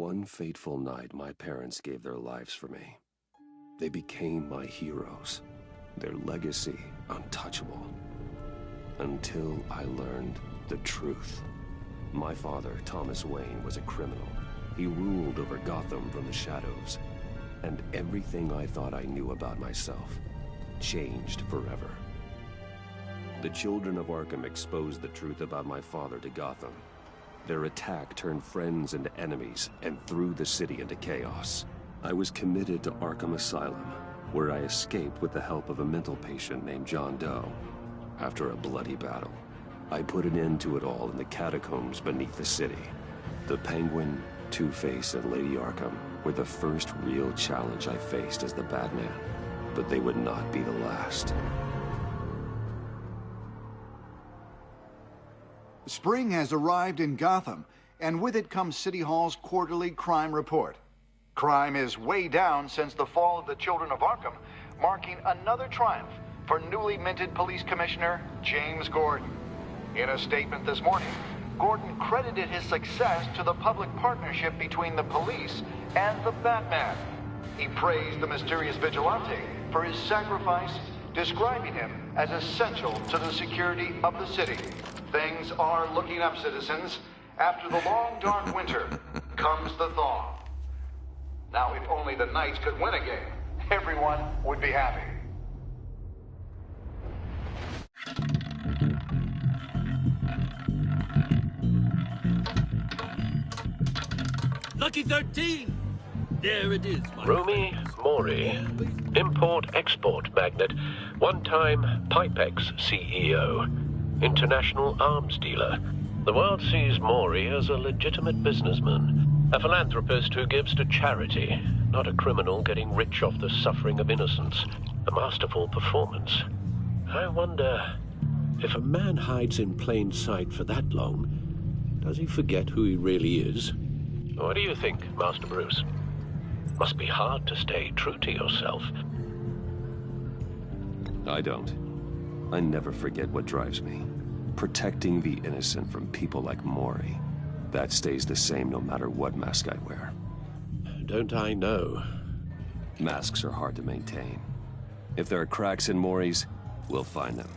One fateful night, my parents gave their lives for me. They became my heroes, their legacy untouchable. Until I learned the truth. My father, Thomas Wayne, was a criminal. He ruled over Gotham from the shadows. And everything I thought I knew about myself changed forever. The children of Arkham exposed the truth about my father to Gotham. Their attack turned friends into enemies and threw the city into chaos. I was committed to Arkham Asylum, where I escaped with the help of a mental patient named John Doe. After a bloody battle, I put an end to it all in the catacombs beneath the city. The Penguin, Two-Face, and Lady Arkham were the first real challenge I faced as the Batman, but they would not be the last. Spring has arrived in Gotham, and with it comes City Hall's quarterly crime report. Crime is way down since the fall of the Children of Arkham, marking another triumph for newly minted Police Commissioner James Gordon. In a statement this morning, Gordon credited his success to the public partnership between the police and the Batman. He praised the mysterious vigilante for his sacrifice, describing him as essential to the security of the city. Things are looking up, citizens. After the long, dark winter comes the thaw. Now, if only the Knights could win a game, everyone would be happy. Lucky 13! There it is, my Rumi Mori, import-export magnate, one-time Pipex CEO, international arms dealer. The world sees Mori as a legitimate businessman, a philanthropist who gives to charity, not a criminal getting rich off the suffering of innocence. A masterful performance. I wonder, if a man hides in plain sight for that long, does he forget who he really is? What do you think, Master Bruce? Must be hard to stay true to yourself. I don't. I never forget what drives me. Protecting the innocent from people like Mori. That stays the same no matter what mask I wear. Don't I know? Masks are hard to maintain. If there are cracks in Mori's, we'll find them.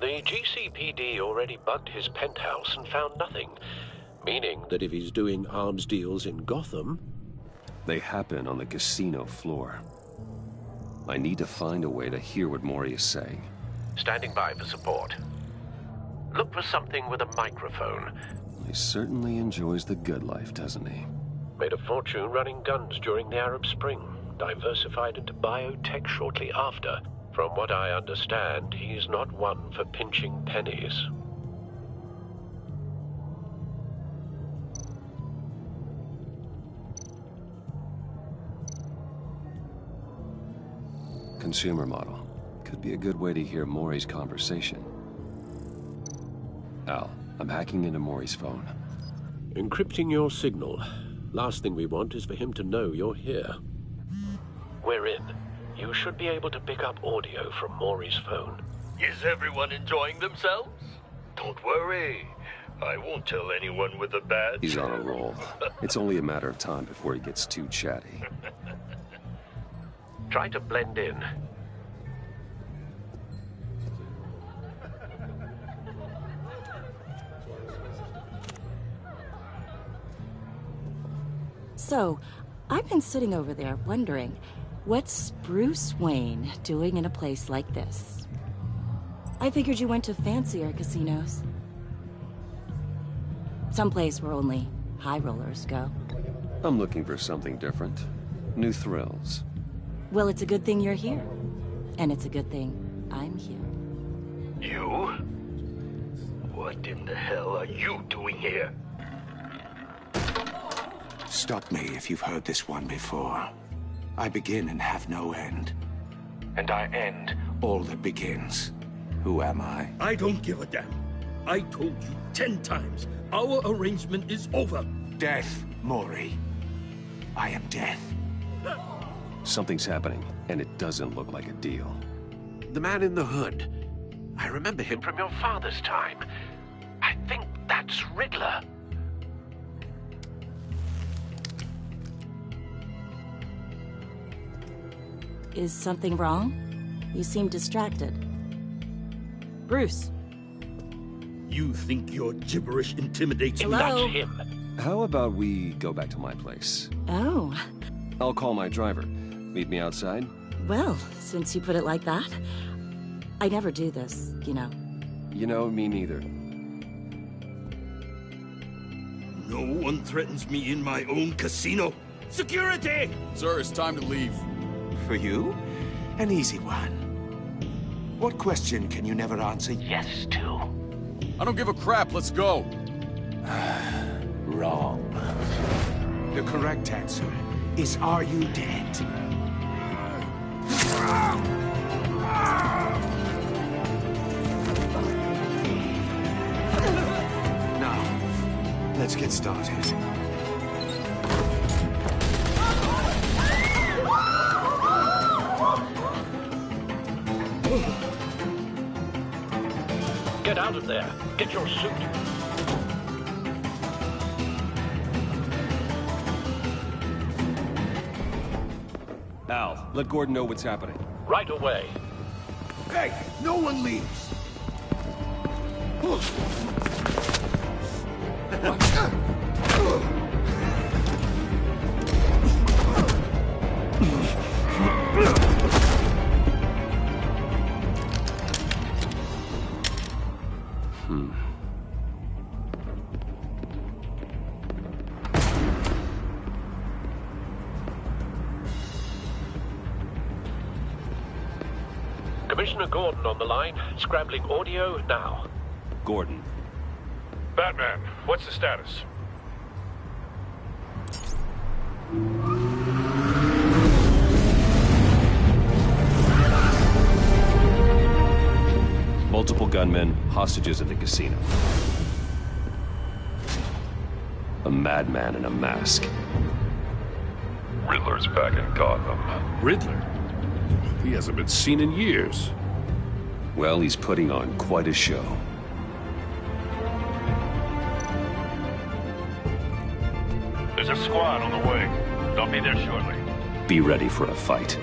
The GCPD already bugged his penthouse and found nothing. Meaning that if he's doing arms deals in Gotham... They happen on the casino floor. I need to find a way to hear what Mori is saying. Standing by for support. Look for something with a microphone. He certainly enjoys the good life, doesn't he? Made a fortune running guns during the Arab Spring. Diversified into biotech shortly after. From what I understand, he's not one for pinching pennies. Consumer model. Could be a good way to hear Mori's conversation. Al, I'm hacking into Mori's phone. Encrypting your signal. Last thing we want is for him to know you're here. We're in. You should be able to pick up audio from Mori's phone. Is everyone enjoying themselves? Don't worry. I won't tell anyone with a badge. He's on a roll. It's only a matter of time before he gets too chatty. Try to blend in. So, I've been sitting over there wondering, what's Bruce Wayne doing in a place like this? I figured you went to fancier casinos. Someplace where only high rollers go. I'm looking for something different. New thrills. Well, it's a good thing you're here. And it's a good thing I'm here. You? What in the hell are you doing here? Stop me if you've heard this one before. I begin and have no end. And I end all that begins. Who am I? I don't give a damn. I told you 10 times. Our arrangement is over. Death, Mori. I am death. Something's happening, and it doesn't look like a deal. The man in the hood. I remember him from your father's time. I think that's Riddler. Is something wrong? You seem distracted. Bruce. You think your gibberish intimidates me? Hello? That's him. How about we go back to my place? Oh, I'll call my driver. Meet me outside? well, since you put it like that. I never do this, you know. You know, me neither. No one threatens me in my own casino. Security! Sir, it's time to leave. For you? An easy one. What question can you never answer yes to? I don't give a crap, let's go. Wrong. The correct answer is, are you dead? Now, let's get started. Get out of there. Get your suit. Al, let Gordon know what's happening. Right away. Hey, no one leaves. Commissioner Gordon on the line. Scrambling audio now. Gordon. Batman, what's the status? Multiple gunmen, hostages at the casino. A madman in a mask. Riddler's back in Gotham. Riddler? He hasn't been seen in years. Well, he's putting on quite a show. There's a squad on the way. They'll be there shortly. Be ready for a fight.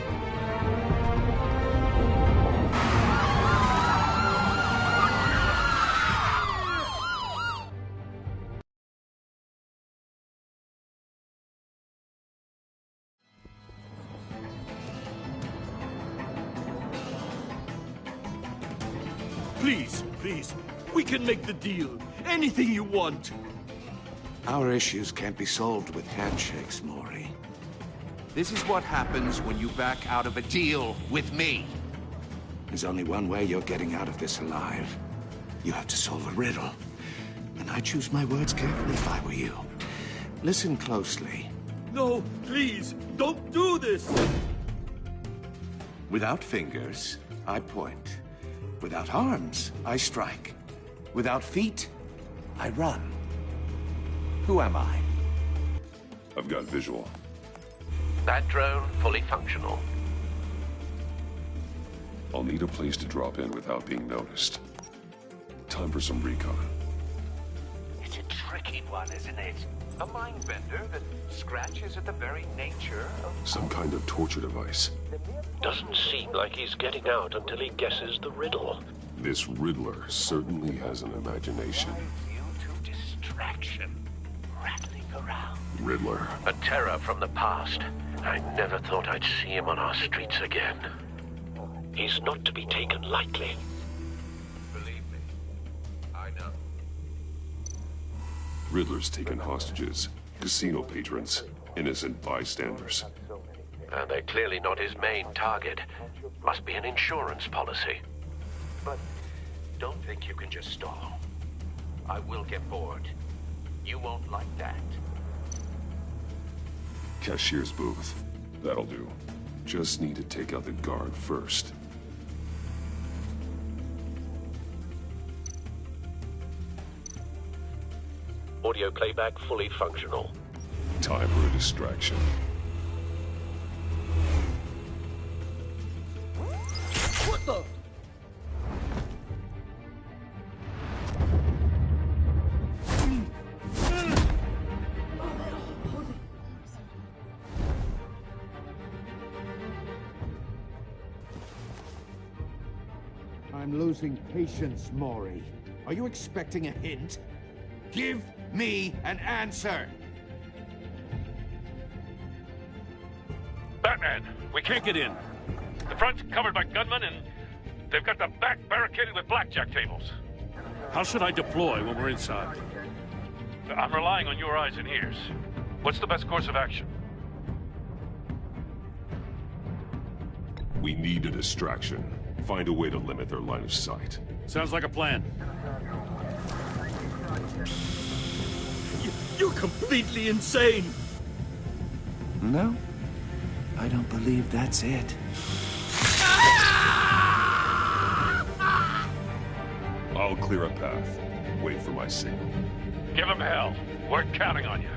Please, please. We can make the deal. Anything you want. Our issues can't be solved with handshakes, Maury. This is what happens when you back out of a deal with me. There's only one way you're getting out of this alive. You have to solve a riddle. And I choose my words carefully if I were you. Listen closely. No, please, don't do this. Without fingers, I point. Without arms, I strike. Without feet, I run. Who am I? I've got visual. That drone fully functional. I'll need a place to drop in without being noticed. Time for some recon. It's a tricky one, isn't it? A mind bender that scratches at the very nature of... Some kind of torture device. Doesn't seem like he's getting out until he guesses the riddle. This Riddler certainly has an imagination. You to distraction, rattling around. Riddler. A terror from the past. I never thought I'd see him on our streets again. He's not to be taken lightly. Believe me, I know. Riddler's taken hostages, casino patrons, innocent bystanders. And they're clearly not his main target. Must be an insurance policy. But don't think you can just stall. I will get bored. You won't like that. Cashier's booth. That'll do. Just need to take out the guard first. Audio playback fully functional. Time for a distraction. What the? I'm losing patience, Maury. Are you expecting a hint? Give me an answer! Batman, we can't get in. The front's covered by gunmen, and they've got the back barricaded with blackjack tables. How should I deploy when we're inside? I'm relying on your eyes and ears. What's the best course of action? We need a distraction. Find a way to limit their line of sight. Sounds like a plan. You're completely insane! No, I don't believe that's it. I'll clear a path. Wait for my signal. Give him hell. We're counting on you.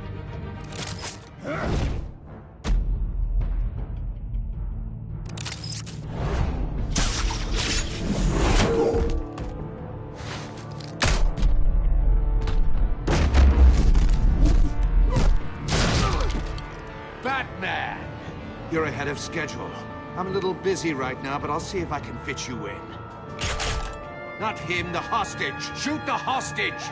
Batman! You're ahead of schedule. I'm a little busy right now, but I'll see if I can fit you in. Not him, the hostage! Shoot the hostage!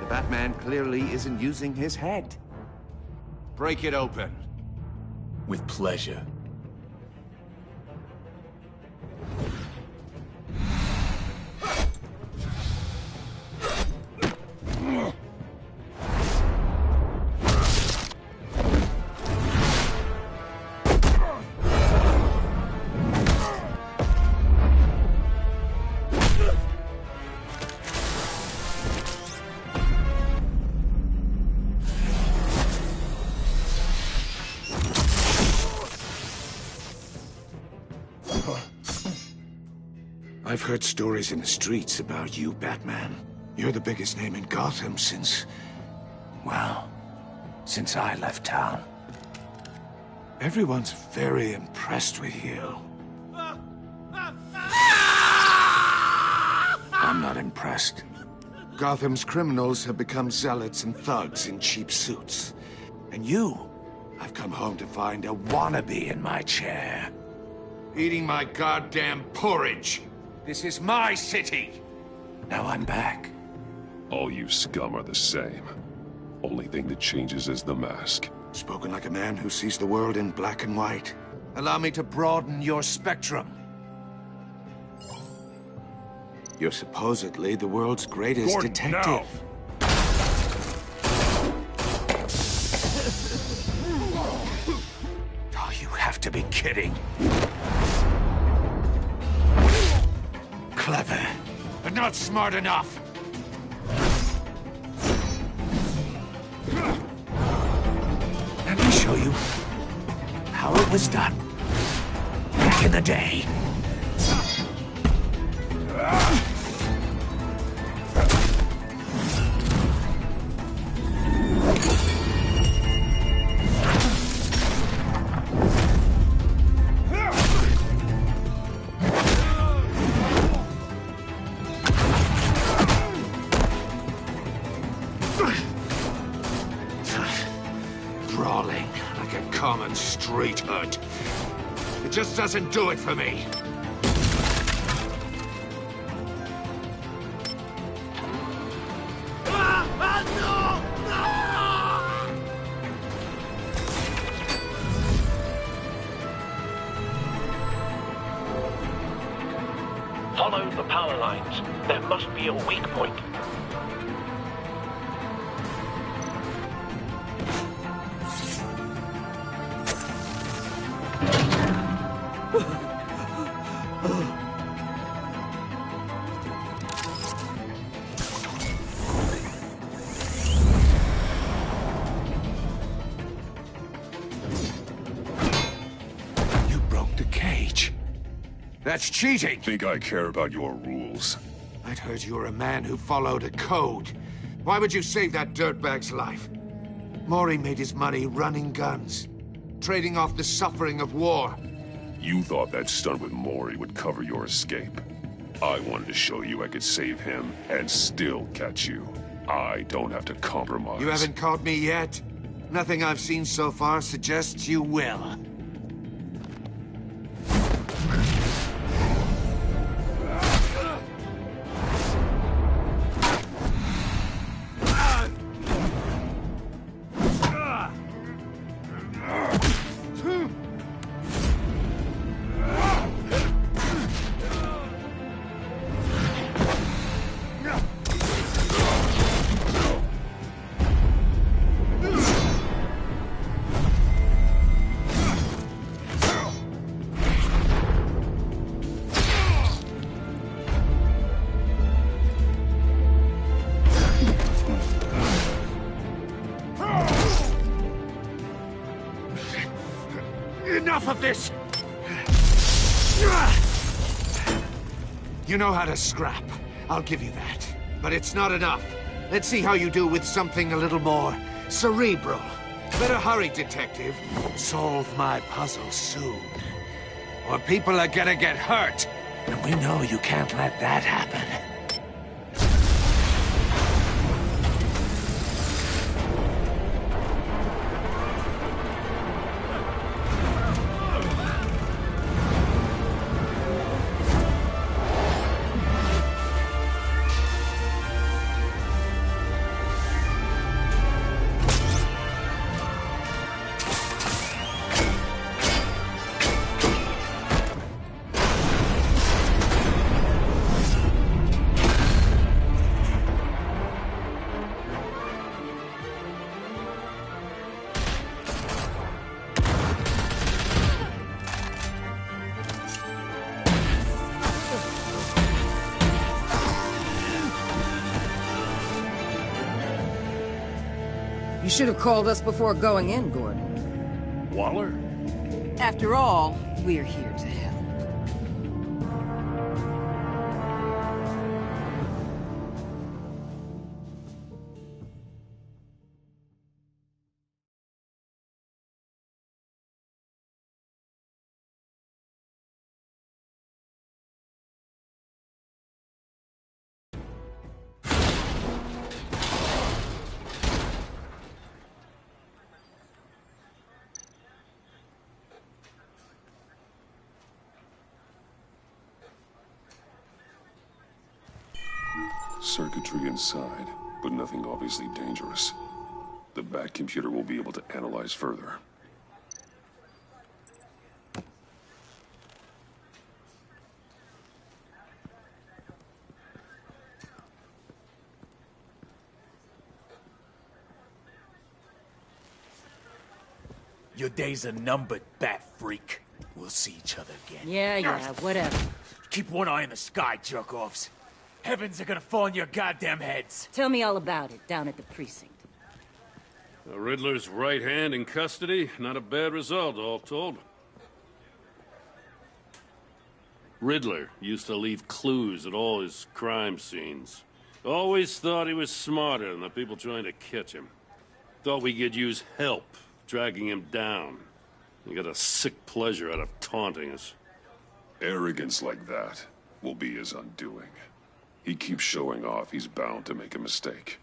The Batman clearly isn't using his head. Break it open. With pleasure. I've heard stories in the streets about you, Batman. You're the biggest name in Gotham since... well, since I left town. Everyone's very impressed with you. I'm not impressed. Gotham's criminals have become zealots and thugs in cheap suits. And you, I've come home to find a wannabe in my chair. Eating my goddamn porridge. This is my city! Now I'm back. All you scum are the same. Only thing that changes is the mask. Spoken like a man who sees the world in black and white. Allow me to broaden your spectrum. You're supposedly the world's greatest Gordon, detective. now. Oh, you have to be kidding. Clever, but not smart enough. Let me show you how it was done back in the day. Brawling like a common street hood. It just doesn't do it for me. Follow the power lines. There must be a weak point. You broke the cage. That's cheating! Think I care about your rules? I'd heard you were a man who followed a code. Why would you save that dirtbag's life? Maury made his money running guns, trading off the suffering of war. You thought that stunt with Maury would cover your escape. I wanted to show you I could save him and still catch you. I don't have to compromise. You haven't caught me yet? Nothing I've seen so far suggests you will. Enough of this! You know how to scrap. I'll give you that. But it's not enough. Let's see how you do with something a little more cerebral. Better hurry, detective. Solve my puzzle soon. Or people are gonna get hurt. And we know you can't let that happen. You should have called us before going in, Gordon. Waller? After all, we're here to help. Circuitry inside, but nothing obviously dangerous. The back computer will be able to analyze further. Your days are numbered, bat freak. We'll see each other again. Yeah, whatever. Keep one eye in the sky, jerk-offs. Heavens are gonna fall on your goddamn heads. Tell me all about it, down at the precinct. The Riddler's right hand in custody. Not a bad result, all told. Riddler used to leave clues at all his crime scenes. Always thought he was smarter than the people trying to catch him. Thought we could use help dragging him down. He got a sick pleasure out of taunting us. Arrogance like that will be his undoing. He keeps showing off, he's bound to make a mistake.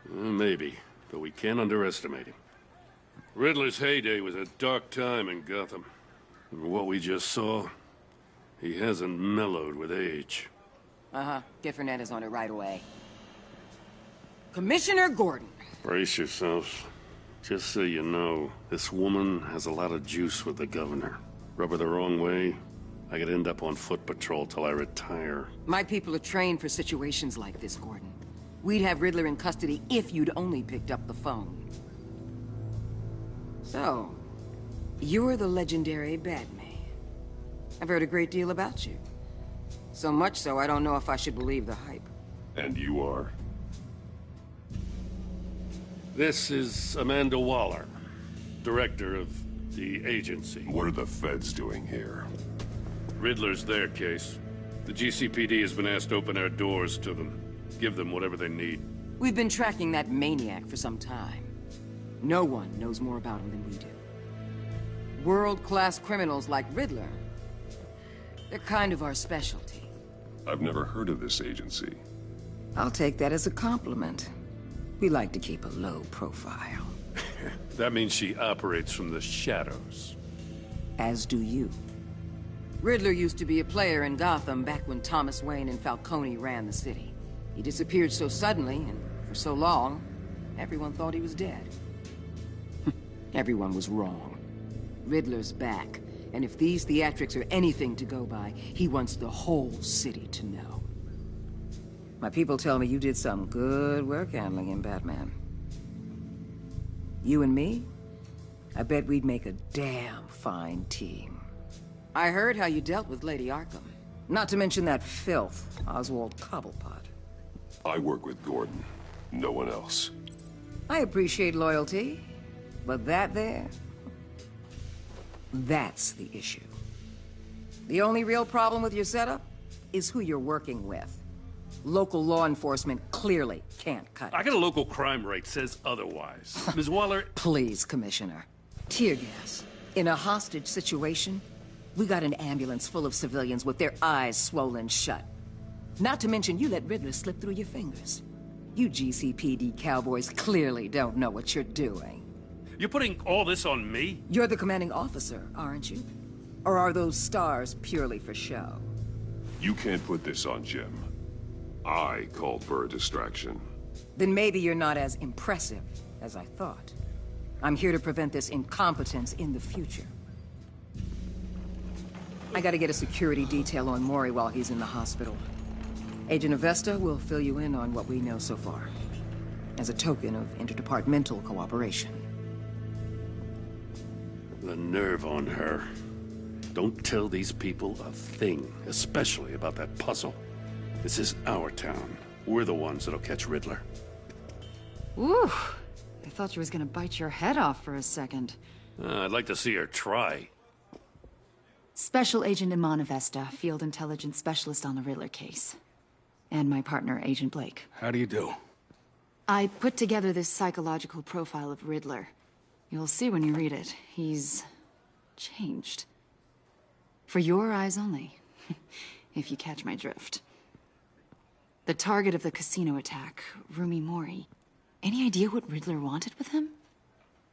Maybe, but we can't underestimate him. Riddler's heyday was a dark time in Gotham. And what we just saw, he hasn't mellowed with age. Uh-huh. Get Fernandez on it right away. Commissioner Gordon. Brace yourselves. Just so you know, this woman has a lot of juice with the governor. Rub her the wrong way, I could end up on foot patrol till I retire. My people are trained for situations like this, Gordon. We'd have Riddler in custody if you'd only picked up the phone. So, you're the legendary Batman. I've heard a great deal about you. So much so, I don't know if I should believe the hype. And you are? This is Amanda Waller, director of the agency. What are the feds doing here? Riddler's their case. The GCPD has been asked to open their doors to them. Give them whatever they need. We've been tracking that maniac for some time. No one knows more about him than we do. World-class criminals like Riddler, they're kind of our specialty. I've never heard of this agency. I'll take that as a compliment. We like to keep a low profile. That means she operates from the shadows. As do you. Riddler used to be a player in Gotham back when Thomas Wayne and Falcone ran the city. He disappeared so suddenly and for so long, everyone thought he was dead. Everyone was wrong. Riddler's back, and if these theatrics are anything to go by, he wants the whole city to know. My people tell me you did some good work handling him, Batman. You and me? I bet we'd make a damn fine team. I heard how you dealt with Lady Arkham. Not to mention that filth, Oswald Cobblepot. I work with Gordon. No one else. I appreciate loyalty, but that there... that's the issue. The only real problem with your setup is who you're working with. Local law enforcement clearly can't cut it. I got a local crime rate says otherwise. Ms. Waller... Please, Commissioner. Tear gas. In a hostage situation, we got an ambulance full of civilians with their eyes swollen shut. Not to mention you let Riddler slip through your fingers. You GCPD cowboys clearly don't know what you're doing. You're putting all this on me? You're the commanding officer, aren't you? Or are those stars purely for show? You can't put this on Jim. I called for a distraction. Then maybe you're not as impressive as I thought. I'm here to prevent this incompetence in the future. I gotta get a security detail on Mori while he's in the hospital. Agent Avesta will fill you in on what we know so far, as a token of interdepartmental cooperation. The nerve on her. Don't tell these people a thing, especially about that puzzle. This is our town. We're the ones that'll catch Riddler. Ooh, I thought she was gonna bite your head off for a second. I'd like to see her try. Special Agent Iman Avesta, Field Intelligence Specialist on the Riddler case. And my partner, Agent Blake. How do you do? I put together this psychological profile of Riddler. You'll see when you read it. He's... changed. For your eyes only, if you catch my drift. The target of the casino attack, Rumi Mori. Any idea what Riddler wanted with him?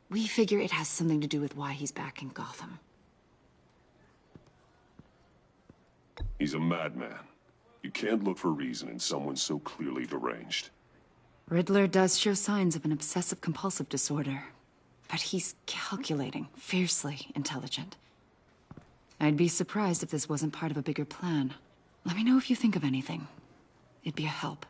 We figure it has something to do with why he's back in Gotham. He's a madman. You can't look for reason in someone so clearly deranged. Riddler does show signs of an obsessive-compulsive disorder. But he's calculating, fiercely intelligent. I'd be surprised if this wasn't part of a bigger plan. Let me know if you think of anything. It'd be a help.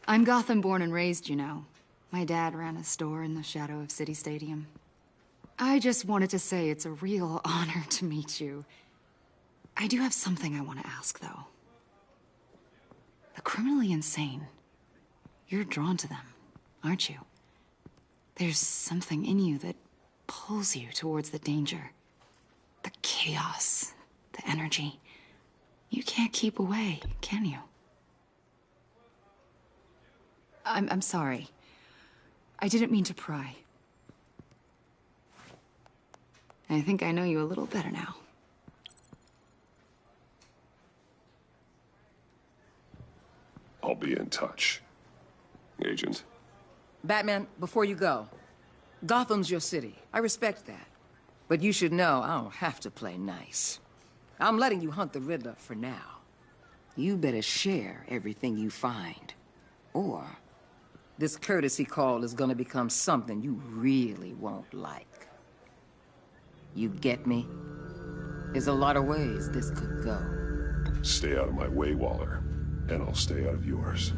I'm Gotham born and raised, you know. My dad ran a store in the shadow of City Stadium. I just wanted to say it's a real honor to meet you. I do have something I want to ask, though. The criminally insane. You're drawn to them, aren't you? There's something in you that pulls you towards the danger. The chaos, the energy. You can't keep away, can you? I'm sorry. I didn't mean to pry. I think I know you a little better now. I'll be in touch. Agent. Batman, before you go, Gotham's your city. I respect that. But you should know I don't have to play nice. I'm letting you hunt the Riddler for now. You better share everything you find. Or this courtesy call is gonna become something you really won't like. You get me? There's a lot of ways this could go. Stay out of my way, Waller. And I'll stay out of yours.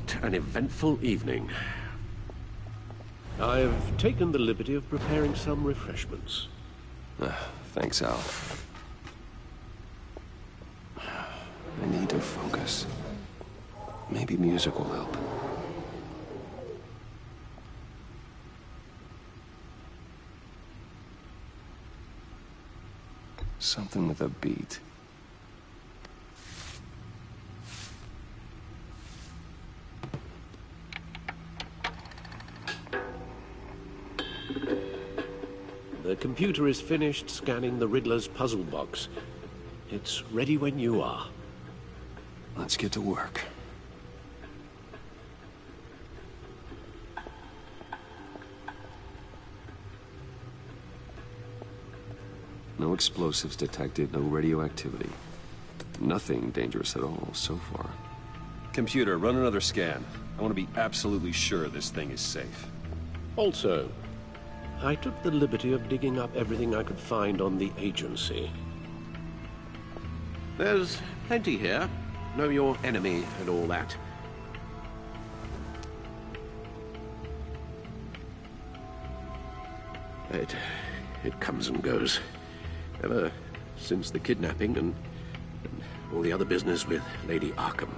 What an eventful evening. I've taken the liberty of preparing some refreshments. Thanks, Al. I need to focus. Maybe music will help. Something with a beat. The computer is finished scanning the Riddler's puzzle box. It's ready when you are. Let's get to work. No explosives detected, no radioactivity. Nothing dangerous at all so far. Computer, run another scan. I want to be absolutely sure this thing is safe. Also, I took the liberty of digging up everything I could find on the agency. There's plenty here. Know your enemy and all that. It comes and goes. Ever since the kidnapping and all the other business with Lady Arkham.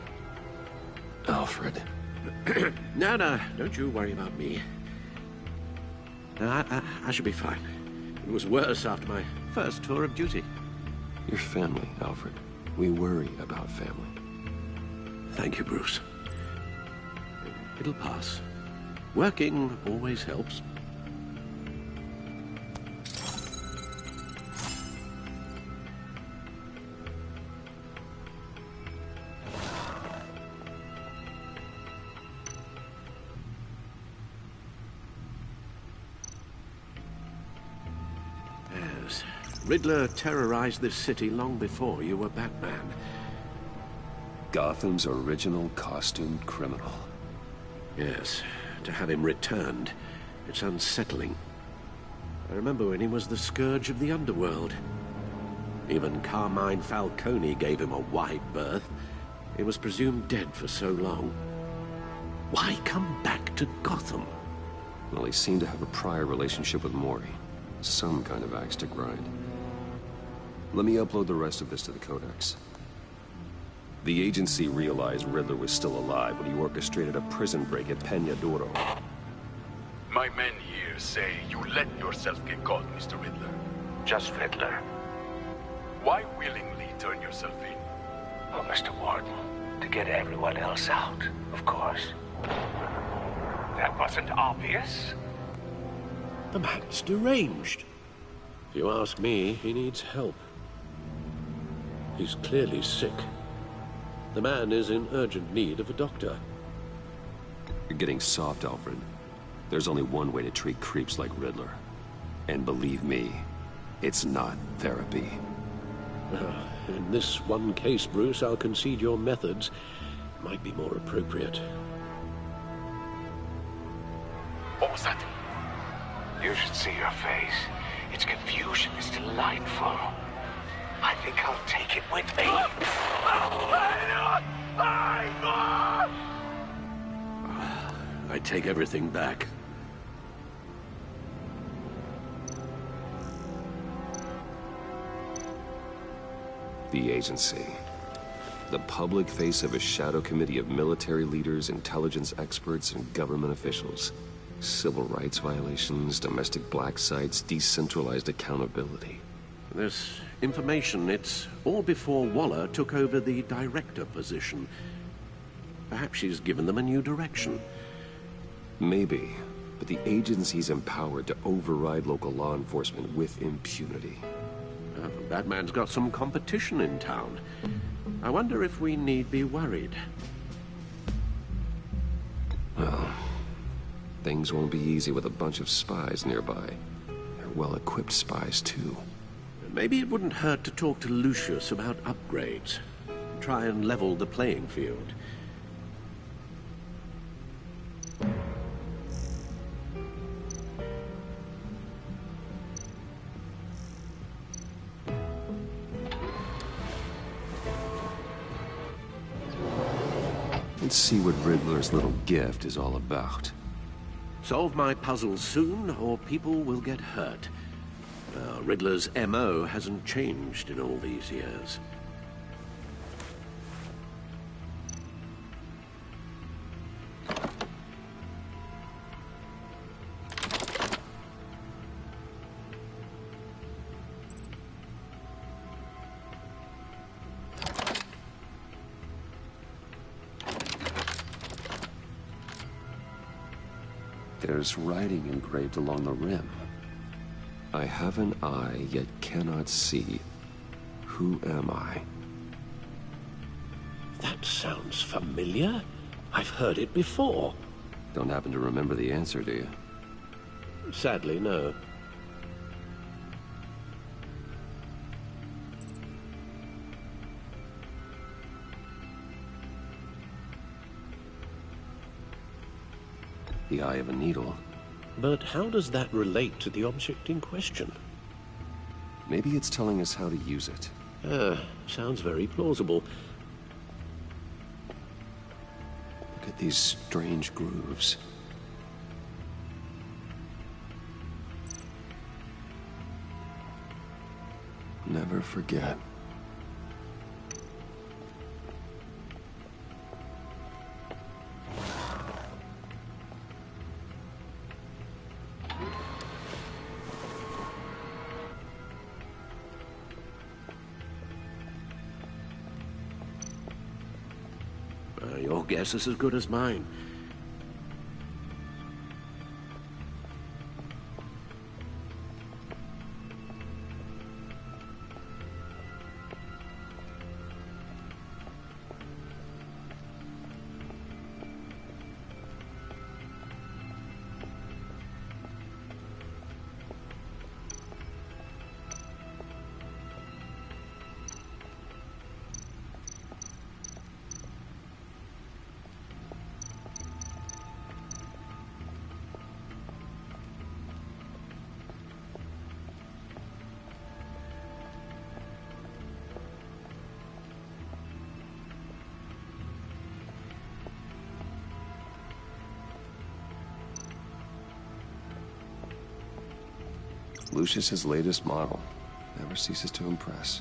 Alfred. No, don't you worry about me. I should be fine. It was worse after my first tour of duty. Your family, Alfred. We worry about family. Thank you, Bruce. It'll pass. Working always helps. Riddler terrorized this city long before you were Batman. Gotham's original costumed criminal. Yes, to have him returned, it's unsettling. I remember when he was the scourge of the underworld. Even Carmine Falcone gave him a wide berth. He was presumed dead for so long. Why come back to Gotham? Well, he seemed to have a prior relationship with Mori. Some kind of axe to grind. Let me upload the rest of this to the Codex. The agency realized Riddler was still alive when he orchestrated a prison break at Peña Duro. My men here say you let yourself get caught, Mr. Riddler. Just Riddler. Why willingly turn yourself in? Oh, Mr. Warden, to get everyone else out, of course. That wasn't obvious. The man's deranged. If you ask me, he needs help. He's clearly sick. The man is in urgent need of a doctor. You're getting soft, Alfred. There's only one way to treat creeps like Riddler. And believe me, it's not therapy. In this one case, Bruce, I'll concede your methods might be more appropriate. What was that? You should see your face. Its confusion is delightful. I think I'll take it with me. I take everything back. The agency. The public face of a shadow committee of military leaders, intelligence experts, and government officials. Civil rights violations, domestic black sites, decentralized accountability. This information, it's all before Waller took over the director position. Perhaps she's given them a new direction. Maybe, but the agency's empowered to override local law enforcement with impunity. Batman's got some competition in town. I wonder if we need be worried. Well, things won't be easy with a bunch of spies nearby. They're well-equipped spies, too. Maybe it wouldn't hurt to talk to Lucius about upgrades. Try and level the playing field. Let's see what Riddler's little gift is all about. Solve my puzzle soon, or people will get hurt. Riddler's MO hasn't changed in all these years. There's writing engraved along the rim. I have an eye, yet cannot see. Who am I? That sounds familiar. I've heard it before. Don't happen to remember the answer, do you? Sadly, no. The eye of a needle. But how does that relate to the object in question? Maybe it's telling us how to use it. Sounds very plausible. Look at these strange grooves. Never forget. Your guess is as good as mine. Lucius's latest model. Never ceases to impress.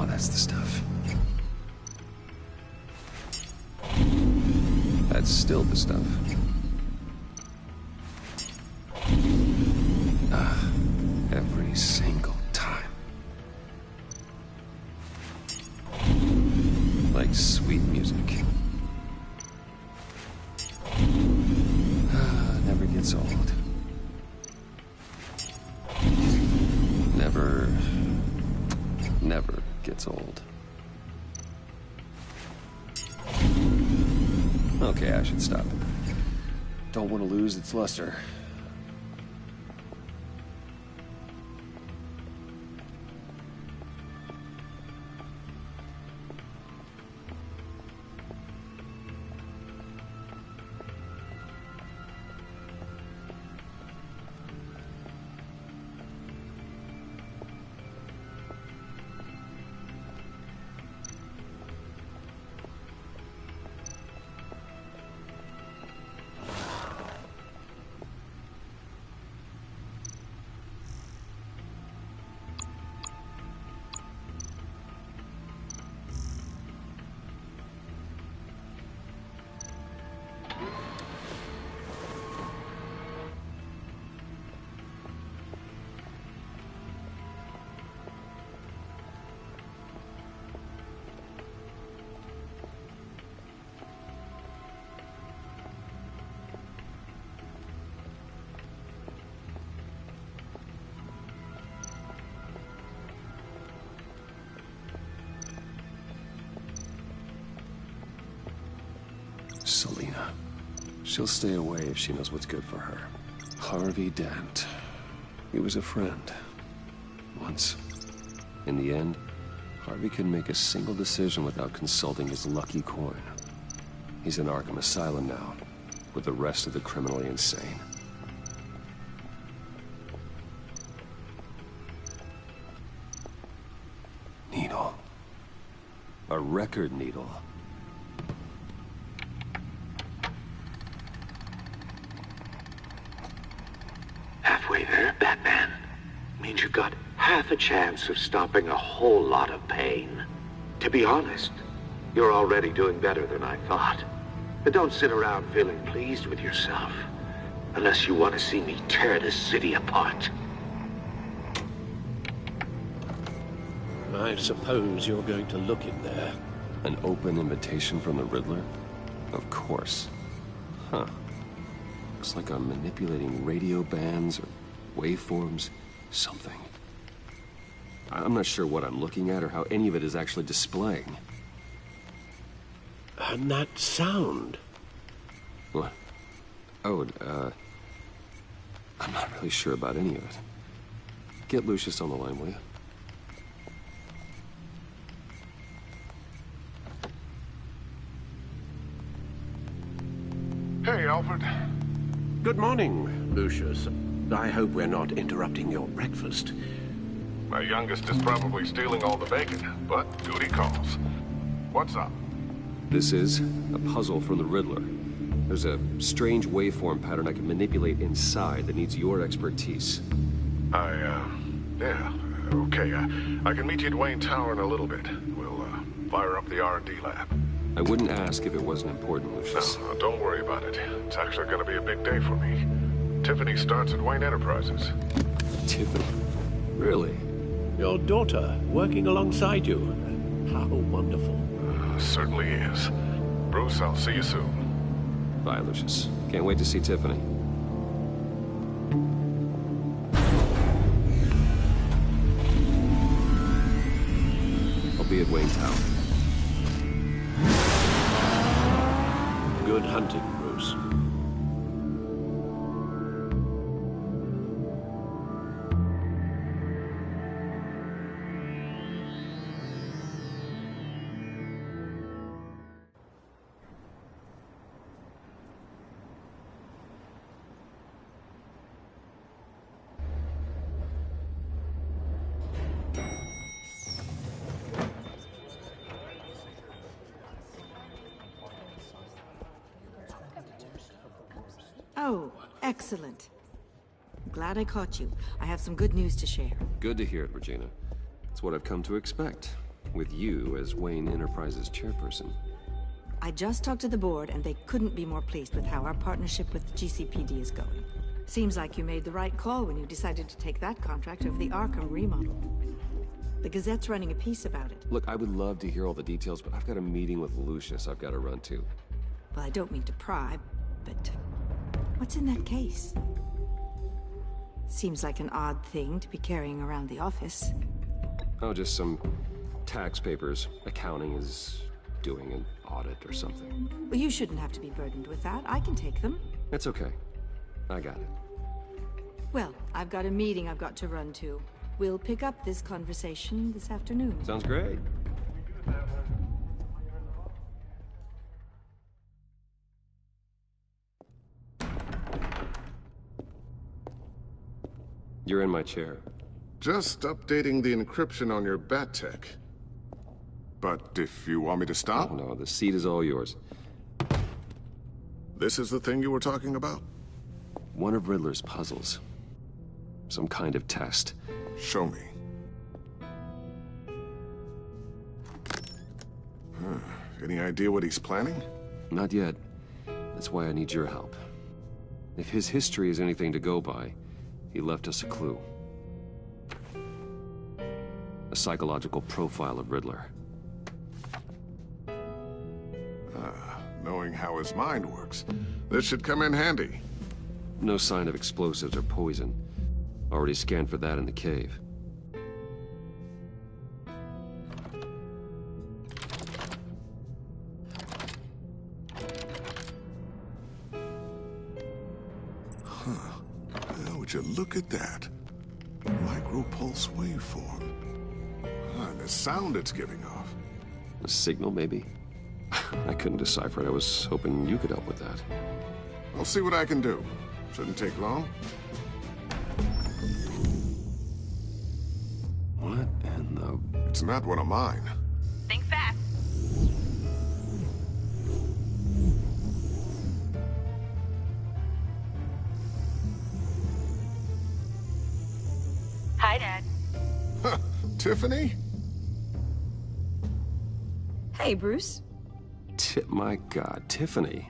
That's the stuff. That's still the stuff. Every single time. Like sweet music. Never gets old. Never gets old. Okay, I should stop. Don't want to lose its luster. She'll stay away if she knows what's good for her. Harvey Dent. He was a friend. Once. In the end, Harvey couldn't make a single decision without consulting his lucky coin. He's in Arkham Asylum now, with the rest of the criminally insane. Needle. A record needle. Halfway there, Batman. Means you've got half a chance of stopping a whole lot of pain. To be honest, you're already doing better than I thought. But don't sit around feeling pleased with yourself, unless you want to see me tear this city apart. I suppose you're going to look in there. An open invitation from the Riddler? Of course. Huh. Looks like I'm manipulating radio bands or waveforms, something. I'm not sure what I'm looking at or how any of it is actually displaying. And that sound? What? Oh, I'm not really sure about any of it. Get Lucius on the line, will you? Hey, Alfred. Good morning, Lucius. I hope we're not interrupting your breakfast. My youngest is probably stealing all the bacon, but duty calls. What's up? This is a puzzle from the Riddler. There's a strange waveform pattern I can manipulate inside that needs your expertise. Yeah, okay. I can meet you at Wayne Tower in a little bit. We'll, fire up the R&D lab. I wouldn't ask if it wasn't important, Lucius. No, don't worry about it. It's actually gonna be a big day for me. Tiffany starts at Wayne Enterprises. Tiffany? Really? Your daughter, working alongside you. How wonderful. Certainly is. Bruce, I'll see you soon. Bye, Lucius. Can't wait to see Tiffany. I'll be at Wayne Tower. Good hunting, Bruce. Oh, excellent. Glad I caught you. I have some good news to share. Good to hear it, Regina. It's what I've come to expect, with you as Wayne Enterprises chairperson. I just talked to the board, and they couldn't be more pleased with how our partnership with GCPD is going. Seems like you made the right call when you decided to take that contract over the Arkham remodel. The Gazette's running a piece about it. Look, I would love to hear all the details, but I've got a meeting with Lucius I've got to run to. Well, I don't mean to pry, but what's in that case? Seems like an odd thing to be carrying around the office. Oh, just some tax papers. Accounting is doing an audit or something. Well, you shouldn't have to be burdened with that. I can take them. It's okay. I got it. Well, I've got a meeting I've got to run to. We'll pick up this conversation this afternoon. Sounds great. You're in my chair. Just updating the encryption on your bat tech. But if you want me to stop? Oh, no, the seat is all yours. This is the thing you were talking about? One of Riddler's puzzles. Some kind of test. Show me. Any idea what he's planning? Not yet. That's why I need your help. If his history is anything to go by, he left us a clue. A psychological profile of Riddler. Knowing how his mind works, this should come in handy. No sign of explosives or poison. Already scanned for that in the cave. Well, would you look at that? Micropulse waveform. And the sound it's giving off. A signal, maybe? I couldn't decipher it. I was hoping you could help with that. I'll see what I can do. Shouldn't take long. What in the... It's not one of mine. Think fast. Hi, Dad. Tiffany? Hey, Bruce. My God, Tiffany.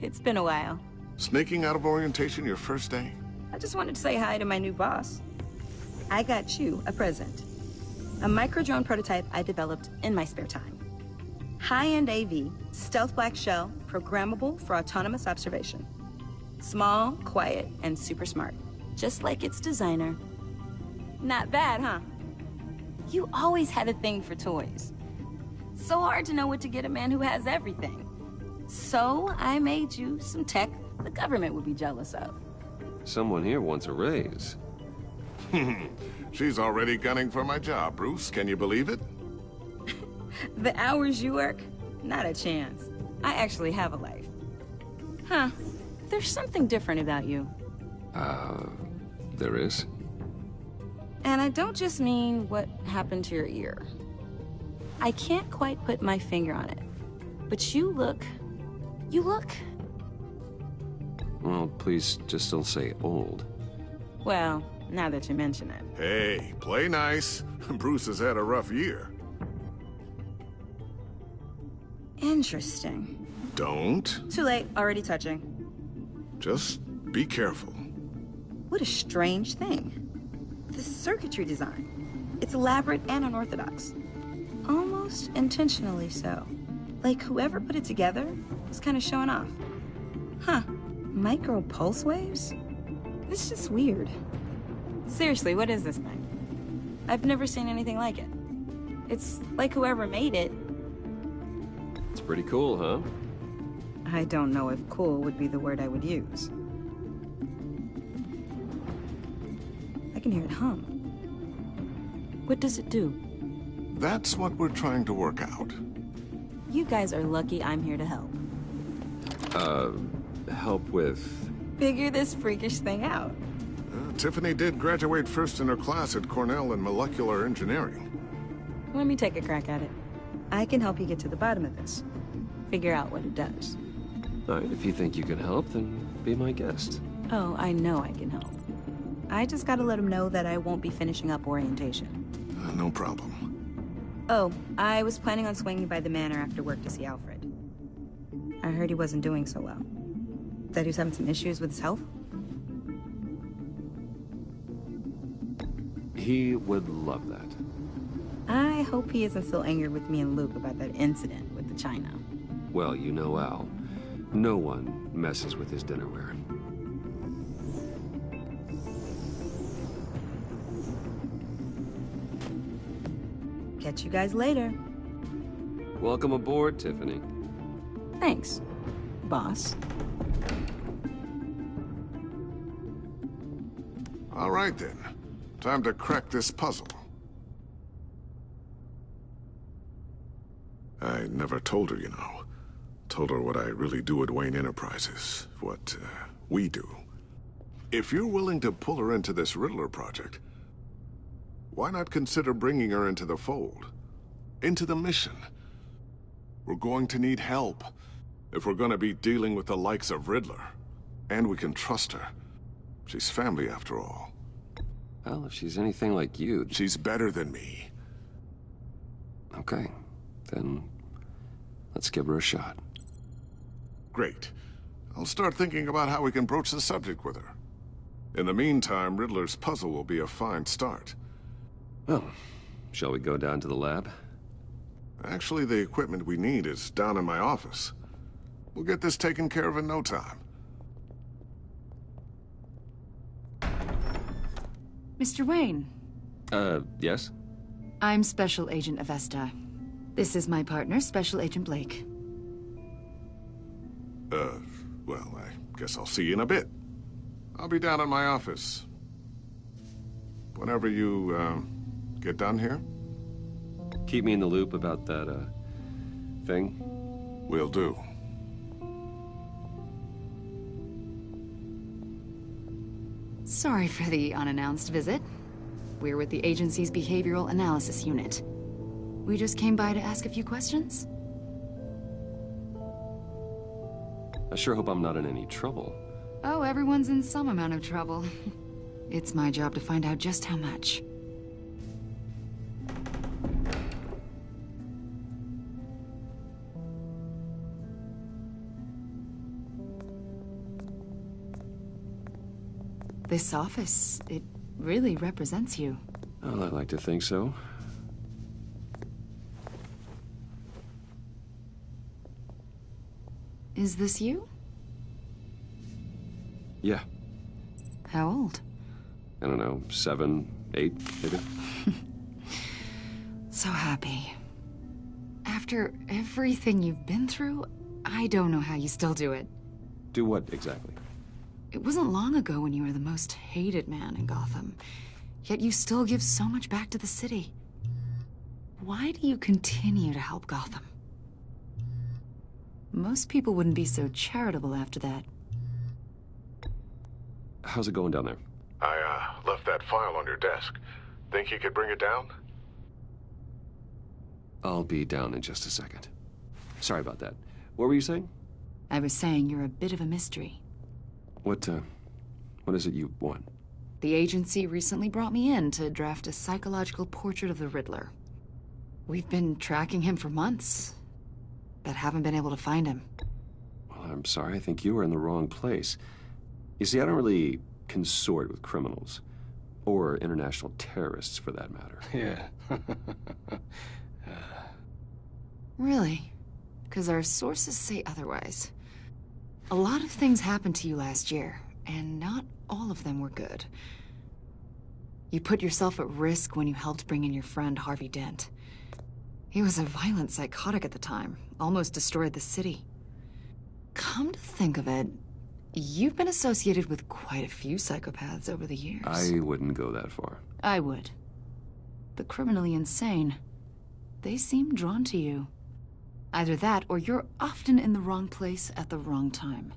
It's been a while. Sneaking out of orientation your first day? I just wanted to say hi to my new boss. I got you a present. A micro-drone prototype I developed in my spare time. High-end AV, stealth black shell, programmable for autonomous observation. Small, quiet, and super smart. Just like its designer. Not bad, huh? You always had a thing for toys. So hard to know what to get a man who has everything. So I made you some tech the government would be jealous of. Someone here wants a raise. She's already gunning for my job, Bruce. Can you believe it? The hours you work? Not a chance. I actually have a life. Huh. There's something different about you. There is? And I don't just mean what happened to your ear. I can't quite put my finger on it. But you look... Well, please just don't say old. Well, now that you mention it. Hey, play nice. Bruce has had a rough year. Interesting. Don't. Too late, already touching. Just be careful. What a strange thing. The circuitry design. It's elaborate and unorthodox. Almost intentionally so. Like whoever put it together was kind of showing off. Huh. Micro pulse waves? It's just weird. Seriously, what is this thing? I've never seen anything like it. It's like whoever made it. It's pretty cool, huh? I don't know if cool would be the word I would use. I can hear it hum. What does it do? That's what we're trying to work out. You guys are lucky I'm here to help. Help with... Figure this freakish thing out. Tiffany did graduate first in her class at Cornell in molecular engineering. Let me take a crack at it. I can help you get to the bottom of this. Figure out what it does. All right, if you think you can help, then be my guest. Oh, I know I can help. I just gotta let him know that I won't be finishing up orientation. No problem. Oh, I was planning on swinging by the manor after work to see Alfred. I heard he wasn't doing so well. That he was having some issues with his health? He would love that. I hope he isn't still angered with me and Luke about that incident with the china. Well, you know Al. No one messes with his dinnerware. Catch you guys later. Welcome aboard, Tiffany. Thanks, boss. All right, then. Time to crack this puzzle. I never told her, you know. Told her what I really do at Wayne Enterprises. What, we do. If you're willing to pull her into this Riddler project, why not consider bringing her into the fold? Into the mission? We're going to need help if we're going to be dealing with the likes of Riddler. And we can trust her. She's family, after all. Well, if she's anything like you... She's better than me. Okay. Then let's give her a shot. Great. I'll start thinking about how we can broach the subject with her. In the meantime, Riddler's puzzle will be a fine start. Well, shall we go down to the lab? Actually, the equipment we need is down in my office. We'll get this taken care of in no time. Mr. Wayne. Yes? I'm Special Agent Avesta. This is my partner, Special Agent Blake. Well, I guess I'll see you in a bit. I'll be down at my office. Whenever you, get done here. Keep me in the loop about that, thing. Will do. Sorry for the unannounced visit. We're with the agency's behavioral analysis unit. We just came by to ask a few questions. I sure hope I'm not in any trouble. Oh, everyone's in some amount of trouble. It's my job to find out just how much. This office, it really represents you. Well, I'd like to think so. Is this you? Yeah. How old? I don't know, 7, 8, maybe? So happy. After everything you've been through, I don't know how you still do it. Do what, exactly? It wasn't long ago when you were the most hated man in Gotham, yet you still give so much back to the city. Why do you continue to help Gotham? Most people wouldn't be so charitable after that. How's it going down there? I, left that file on your desk. Think you could bring it down? I'll be down in just a second. Sorry about that. What were you saying? I was saying you're a bit of a mystery. What is it you want? The agency recently brought me in to draft a psychological portrait of the Riddler. We've been tracking him for months, but haven't been able to find him. Well, I'm sorry. I think you were in the wrong place. You see, I don't really consort with criminals. Or international terrorists, for that matter. Yeah. Really? Because our sources say otherwise. A lot of things happened to you last year, and not all of them were good. You put yourself at risk when you helped bring in your friend Harvey Dent. He was a violent psychotic at the time, almost destroyed the city. Come to think of it, you've been associated with quite a few psychopaths over the years. I wouldn't go that far. I would. The criminally insane. They seem drawn to you. Either that, or you're often in the wrong place at the wrong time.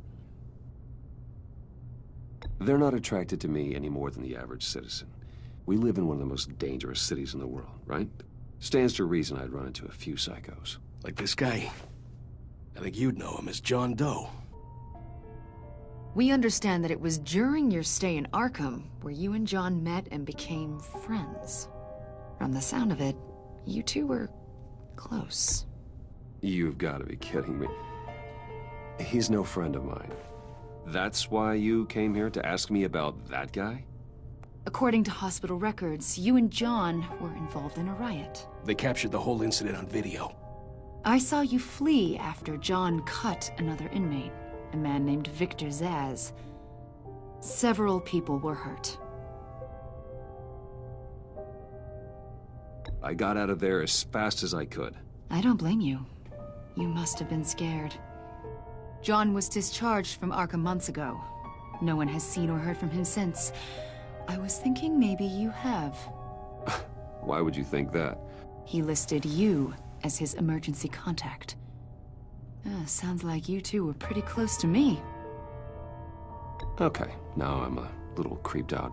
They're not attracted to me any more than the average citizen. We live in one of the most dangerous cities in the world, right? Stands to reason I'd run into a few psychos. Like this guy. I think you'd know him as John Doe. We understand that it was during your stay in Arkham where you and John met and became friends. From the sound of it, you two were close. You've got to be kidding me. He's no friend of mine. That's why you came here to ask me about that guy? According to hospital records, you and John were involved in a riot. They captured the whole incident on video. I saw you flee after John cut another inmate, a man named Victor Zsasz. Several people were hurt. I got out of there as fast as I could. I don't blame you. You must have been scared. John was discharged from Arkham months ago. No one has seen or heard from him since. I was thinking maybe you have. Why would you think that? He listed you as his emergency contact. Sounds like you two were pretty close to me. Okay, now I'm a little creeped out.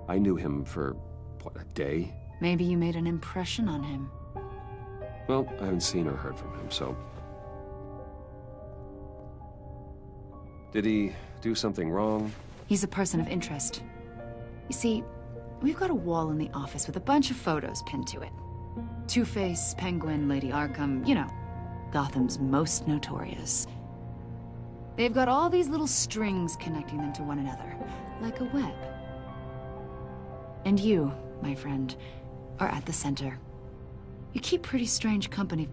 I knew him for, what, a day? Maybe you made an impression on him. Well, I haven't seen or heard from him, so... Did he do something wrong? He's a person of interest. You see, we've got a wall in the office with a bunch of photos pinned to it. Two-Face, Penguin, Lady Arkham, you know, Gotham's most notorious. They've got all these little strings connecting them to one another, like a web. And you, my friend, are at the center. You keep pretty strange company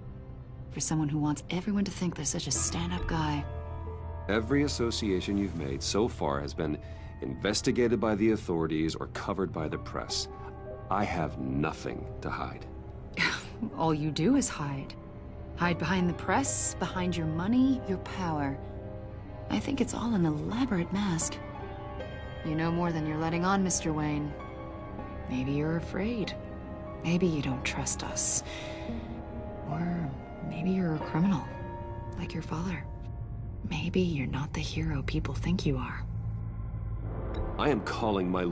for someone who wants everyone to think they're such a stand-up guy. Every association you've made so far has been investigated by the authorities or covered by the press. I have nothing to hide. All you do is hide. Hide behind the press, behind your money, your power. I think it's all an elaborate mask. You know more than you're letting on, Mr. Wayne. Maybe you're afraid. Maybe you don't trust us. Or maybe you're a criminal, like your father. Maybe you're not the hero people think you are. I am calling my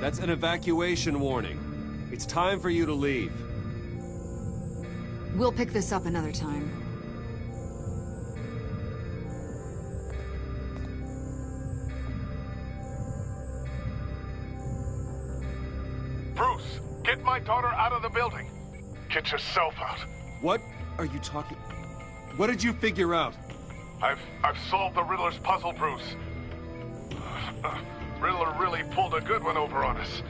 That's an evacuation warning. It's time for you to leave. We'll pick this up another time. Bruce, get my daughter out of the building. Get yourself out. What are you talking? What did you figure out? I've solved the Riddler's puzzle, Bruce. Riddler really pulled a good one over on us.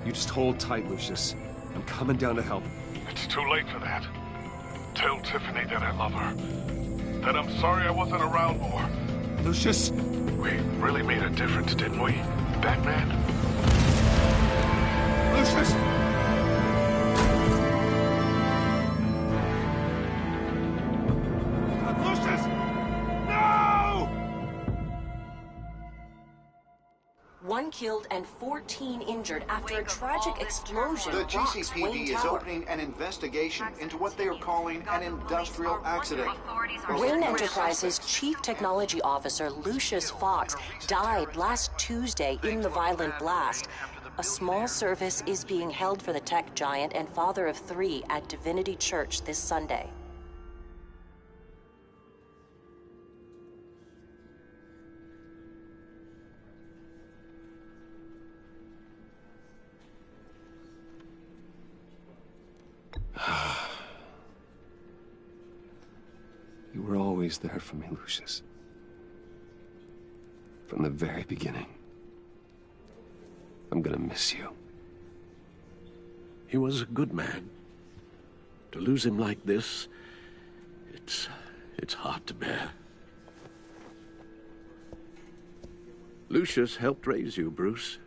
You just hold tight, Lucius. I'm coming down to help. It's too late for that. Tell Tiffany that I love her. That I'm sorry I wasn't around more. Lucius! We really made a difference, didn't we, Batman? Lucius! Lucius! No! 1 killed and 14 injured after a tragic explosion. The rocks GCPD Wayne is Tower. opening an investigation into what they are calling an industrial accident. Wayne Enterprises' Chief Technology Officer, Lucius Fox, died last Tuesday in the violent blast. A small service is being held for the tech giant and father of 3 at Divinity Church this Sunday. You were always there for me, Lucius. From the very beginning. I'm gonna miss you. He was a good man. To lose him like this, it's hard to bear. Lucius helped raise you, Bruce.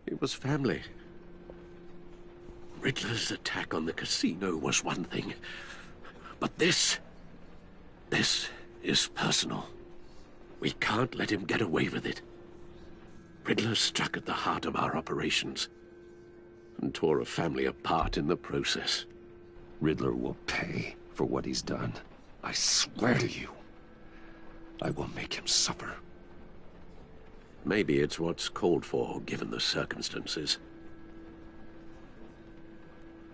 It was family. Riddler's attack on the casino was one thing, but this is personal. We can't let him get away with it. Riddler struck at the heart of our operations and tore a family apart in the process. Riddler will pay for what he's done. I swear to you, I will make him suffer. Maybe it's what's called for, given the circumstances.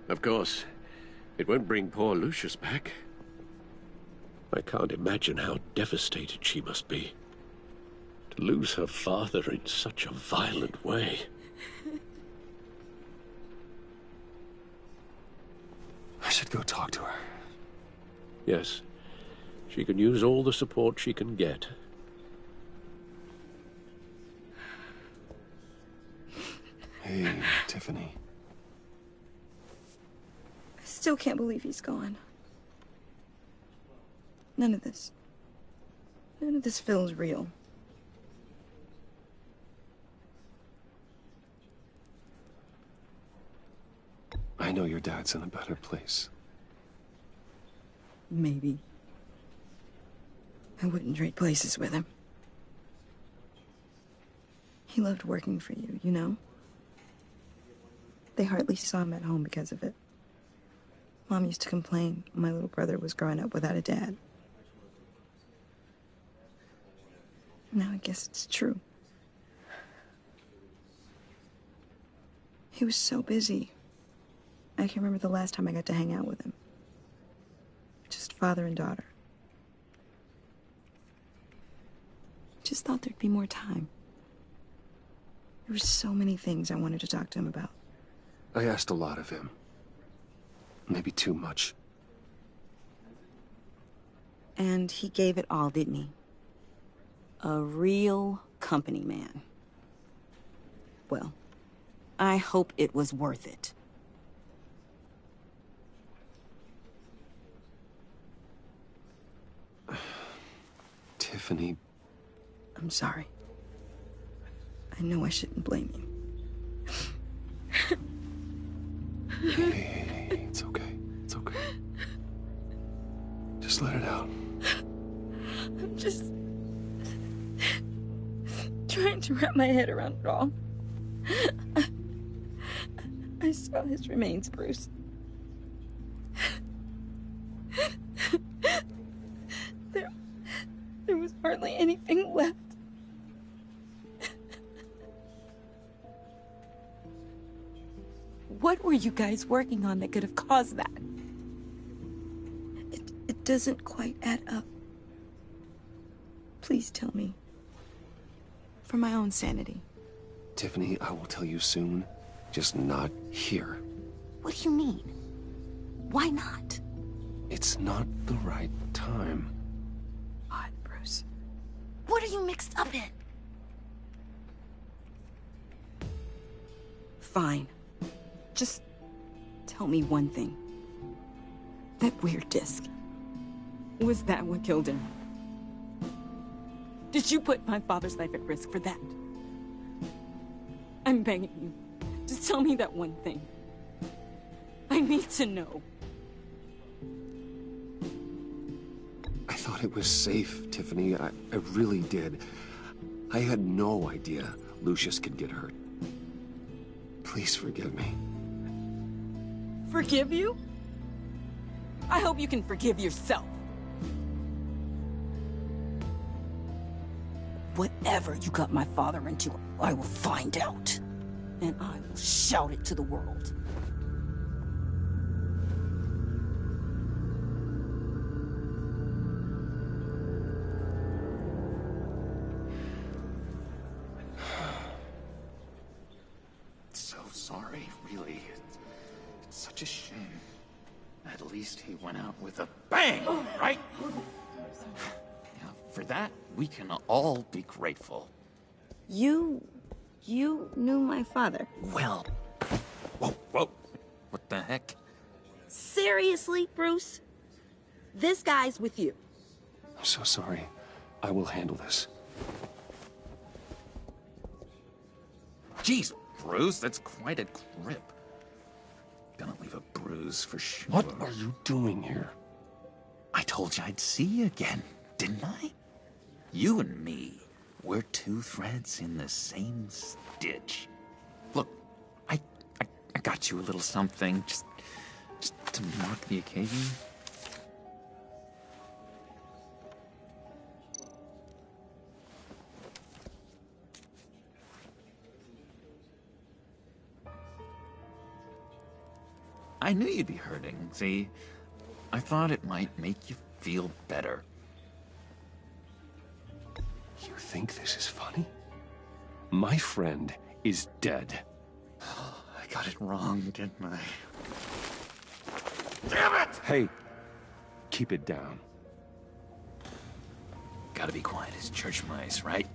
Of course, it won't bring poor Lucius back. I can't imagine how devastated she must be. To lose her father in such a violent way. I should go talk to her. Yes, she can use all the support she can get. Hey, Tiffany. I still can't believe he's gone. None of this feels real. I know your dad's in a better place. Maybe. I wouldn't trade places with him. He loved working for you, you know? They hardly saw him at home because of it. Mom used to complain my little brother was growing up without a dad. Now I guess it's true. He was so busy. I can remember the last time I got to hang out with him. Just father and daughter. Just thought there'd be more time. There were so many things I wanted to talk to him about. I asked a lot of him. Maybe too much. And he gave it all, didn't he? A real company man. Well, I hope it was worth it. Tiffany. I'm sorry. I know I shouldn't blame you. Hey, it's okay. It's okay. Just let it out. I'm just trying to wrap my head around it all. I saw his remains, Bruce. There was hardly anything left. What were you guys working on that could have caused that? It doesn't quite add up. Please tell me. For my own sanity. Tiffany, I will tell you soon. Just not here. What do you mean? Why not? It's not the right time. Odd, Bruce. What are you mixed up in? Fine. Just tell me one thing. That weird disc. Was that what killed him? Did you put my father's life at risk for that? I'm begging you. Just tell me that one thing. I need to know. I thought it was safe, Tiffany. I really did. I had no idea Lucius could get hurt. Please forgive me. Forgive you? I hope you can forgive yourself. Whatever you got my father into, I will find out. And I will shout it to the world. So sorry, really. It's such a shame. At least he went out with a bang, right? Yeah, for that, we can all be grateful. You knew my father. Well, whoa. What the heck? Seriously, Bruce? This guy's with you. I'm so sorry. I will handle this. Jeez, Bruce, that's quite a grip. Gonna leave a bruise for sure. What are you doing here? I told you I'd see you again, didn't I? You and me, we're two threads in the same stitch. Look, I got you a little something, just to mark the occasion. I knew you'd be hurting, see? I thought it might make you feel better. You think this is funny? My friend is dead. I got it wrong, didn't I? Damn it! Hey, keep it down. Gotta be quiet as church mice, right?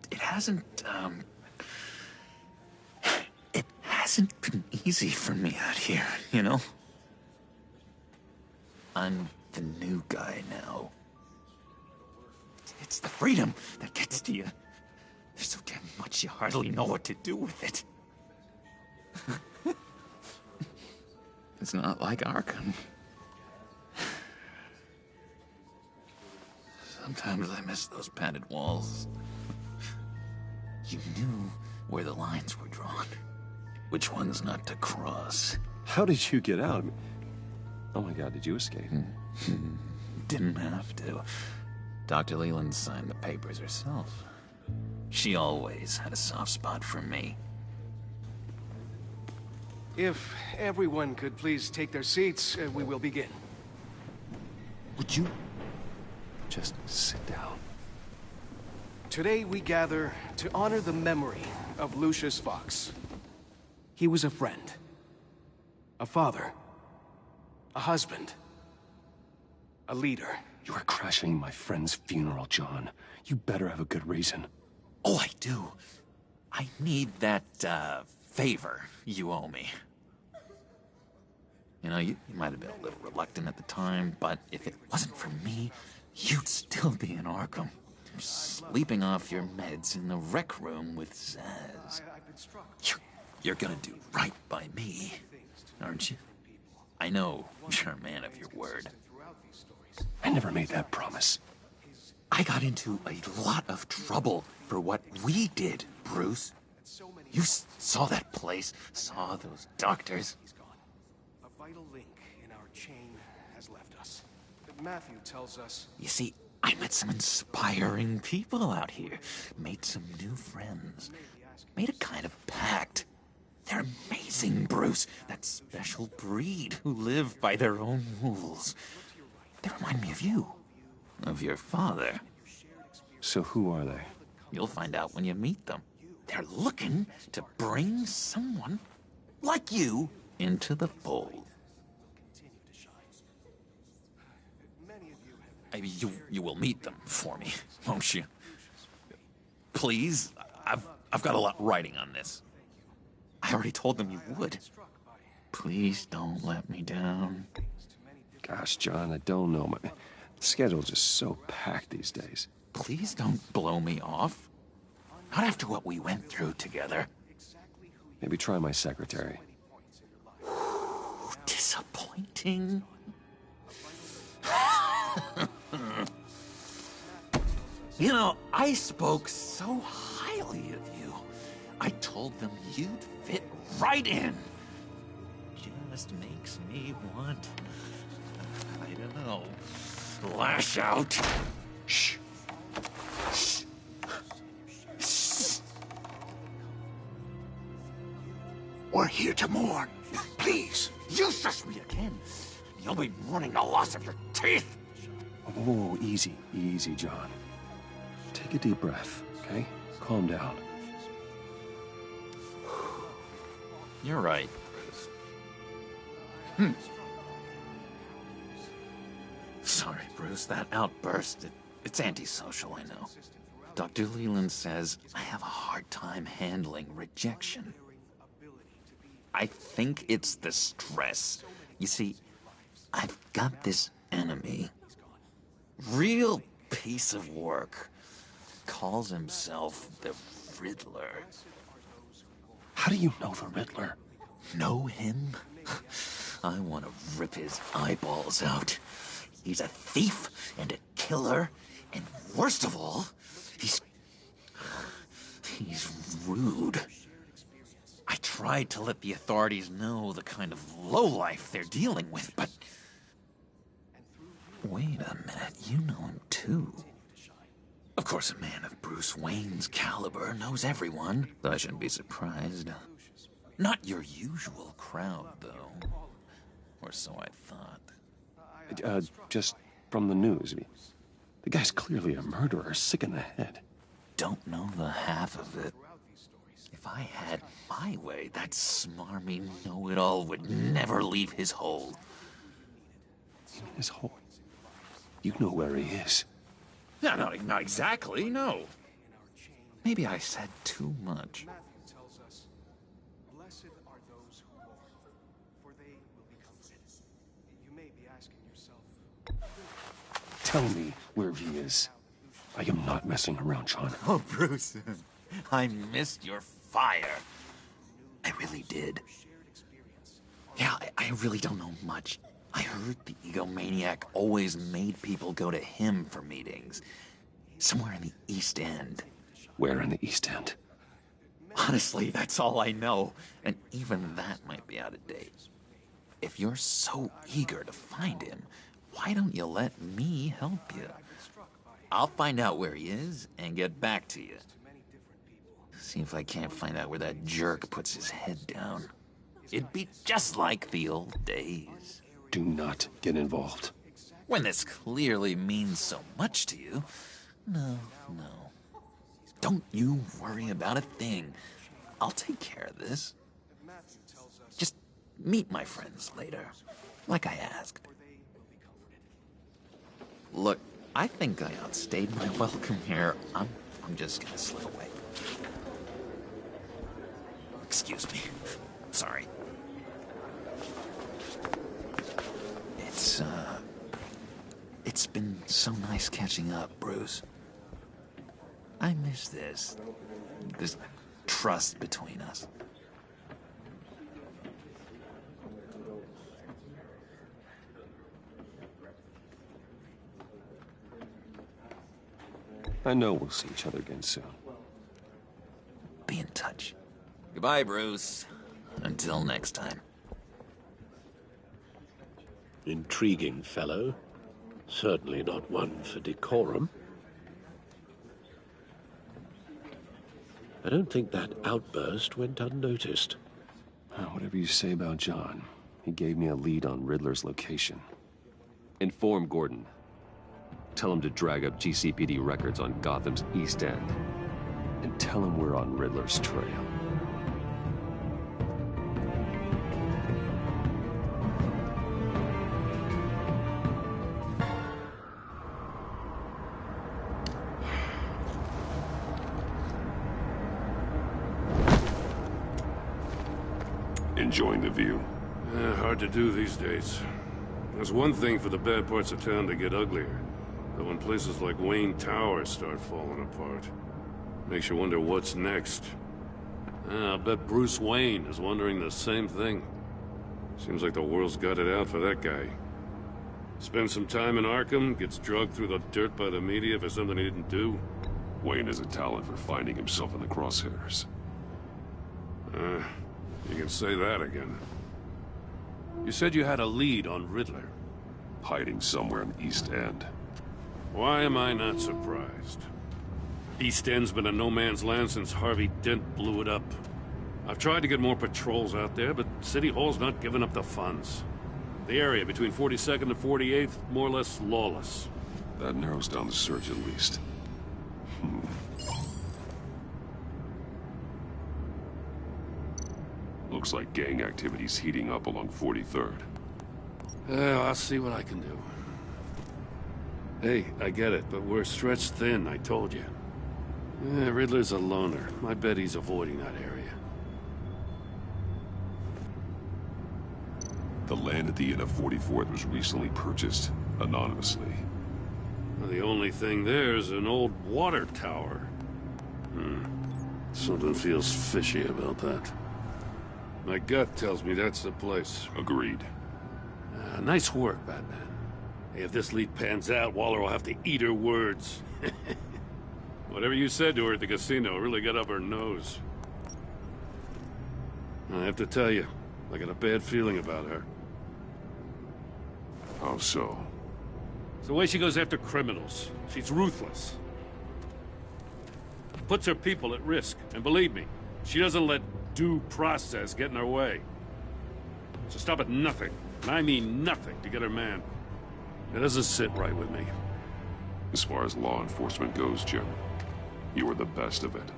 It hasn't been easy for me out here, you know? I'm the new guy now. It's the freedom that gets to you. There's so damn much you hardly know what to do with it. It's not like Arkham. Sometimes I miss those padded walls. You knew where the lines were drawn. Which ones not to cross. How did you get out? Oh my God, did you escape? Didn't have to. Dr. Leland signed the papers herself. She always had a soft spot for me. If everyone could please take their seats, we will begin. Would you just sit down? Today we gather to honor the memory of Lucius Fox. He was a friend, a father, a husband, a leader. You are crashing my friend's funeral, John. You better have a good reason. Oh, I do. I need that, favor you owe me. You know, you might have been a little reluctant at the time, but if it wasn't for me, you'd still be in Arkham. Sleeping off your meds in the rec room with Zaz. You're gonna do right by me, aren't you? I know you're a man of your word. I never made that promise. I got into a lot of trouble for what we did, Bruce. You saw that place, saw those doctors. A vital link in our chain has left us. Matthew tells us... You see, I met some inspiring people out here. Made some new friends. Made a kind of pact. They're amazing, Bruce. That special breed who live by their own rules. They remind me of you. Of your father. So who are they? You'll find out when you meet them. They're looking to bring someone like you into the fold. Maybe you will meet them for me, won't you? Please, I've got a lot riding on this. I already told them you would. Please don't let me down. Gosh, John, I don't know. My schedule's just so packed these days. Please don't blow me off. Not after what we went through together. Maybe try my secretary. Disappointing. You know, I spoke so highly of you. I told them you'd fit right in. Just makes me want, I don't know, lash out. Shh. Shh. Shh. We're here to mourn. Please. You shush me again. You'll be mourning the loss of your teeth. Oh, easy, easy, John. Take a deep breath, okay? Calm down. You're right, Bruce. Sorry, Bruce, that outburst, it's antisocial, I know. Dr. Leland says I have a hard time handling rejection. I think it's the stress. You see, I've got this enemy. Real piece of work. Calls himself the Riddler. How do you know the Riddler? Know him? I want to rip his eyeballs out. He's a thief and a killer, and worst of all, he's rude. I tried to let the authorities know the kind of lowlife they're dealing with, but... Wait a minute, you know him too. Of course, a man of Bruce Wayne's caliber knows everyone, so I shouldn't be surprised. Not your usual crowd, though. Or so I thought. Just from the news. The guy's clearly a murderer, sick in the head. Don't know the half of it. If I had my way, that smarmy know-it-all would never leave his hole. His hole? You know where he is. No, not exactly, no. Maybe I said too much. Tell me where he is. I am not messing around, John. Oh, Bruce, I missed your fire. I really did. Yeah, I really don't know much. I heard the egomaniac always made people go to him for meetings. Somewhere in the East End. Where in the East End? Honestly, that's all I know. And even that might be out of date. If you're so eager to find him, why don't you let me help you? I'll find out where he is and get back to you. See if I can't find out where that jerk puts his head down. It'd be just like the old days. Do not get involved. When this clearly means so much to you. No. Don't you worry about a thing. I'll take care of this. Just meet my friends later, like I asked. Look, I think I outstayed my welcome here. I'm just gonna slip away. Excuse me. Sorry. It's been so nice catching up, Bruce. I miss this trust between us. I know we'll see each other again soon. Be in touch. Goodbye, Bruce. Until next time. Intriguing fellow. Certainly not one for decorum. I don't think that outburst went unnoticed. Whatever you say about John, he gave me a lead on Riddler's location. Inform Gordon. Tell him to drag up GCPD records on Gotham's East End. And tell him we're on Riddler's trail. Enjoying the view? Hard to do these days. There's one thing for the bad parts of town to get uglier. But when places like Wayne Tower start falling apart, makes you wonder what's next. I'll bet Bruce Wayne is wondering the same thing. Seems like the world's got it out for that guy. Spends some time in Arkham, gets drugged through the dirt by the media for something he didn't do. Wayne has a talent for finding himself in the crosshairs. You can say that again. You said you had a lead on Riddler. Hiding somewhere in the East End. Why am I not surprised? East End's been a no-man's land since Harvey Dent blew it up. I've tried to get more patrols out there, but City Hall's not giving up the funds. The area between 42nd and 48th, more or less lawless. That narrows down the search at least. Looks like gang activity's heating up along 43rd. I'll see what I can do. Hey, I get it, but we're stretched thin, I told you. Riddler's a loner. I bet he's avoiding that area. The land at the end of 44th was recently purchased, anonymously. Well, the only thing there is an old water tower. Something feels fishy about that. My gut tells me that's the place. Agreed. Nice work, Batman. Hey, if this lead pans out, Waller will have to eat her words. Whatever you said to her at the casino really got up her nose. I have to tell you, I got a bad feeling about her. How so? It's the way she goes after criminals. She's ruthless. Puts her people at risk. And believe me, she doesn't let due process get in her way. So stop at nothing, and I mean nothing, to get her man. It doesn't sit right with me. As far as law enforcement goes, Jim, you are the best of it.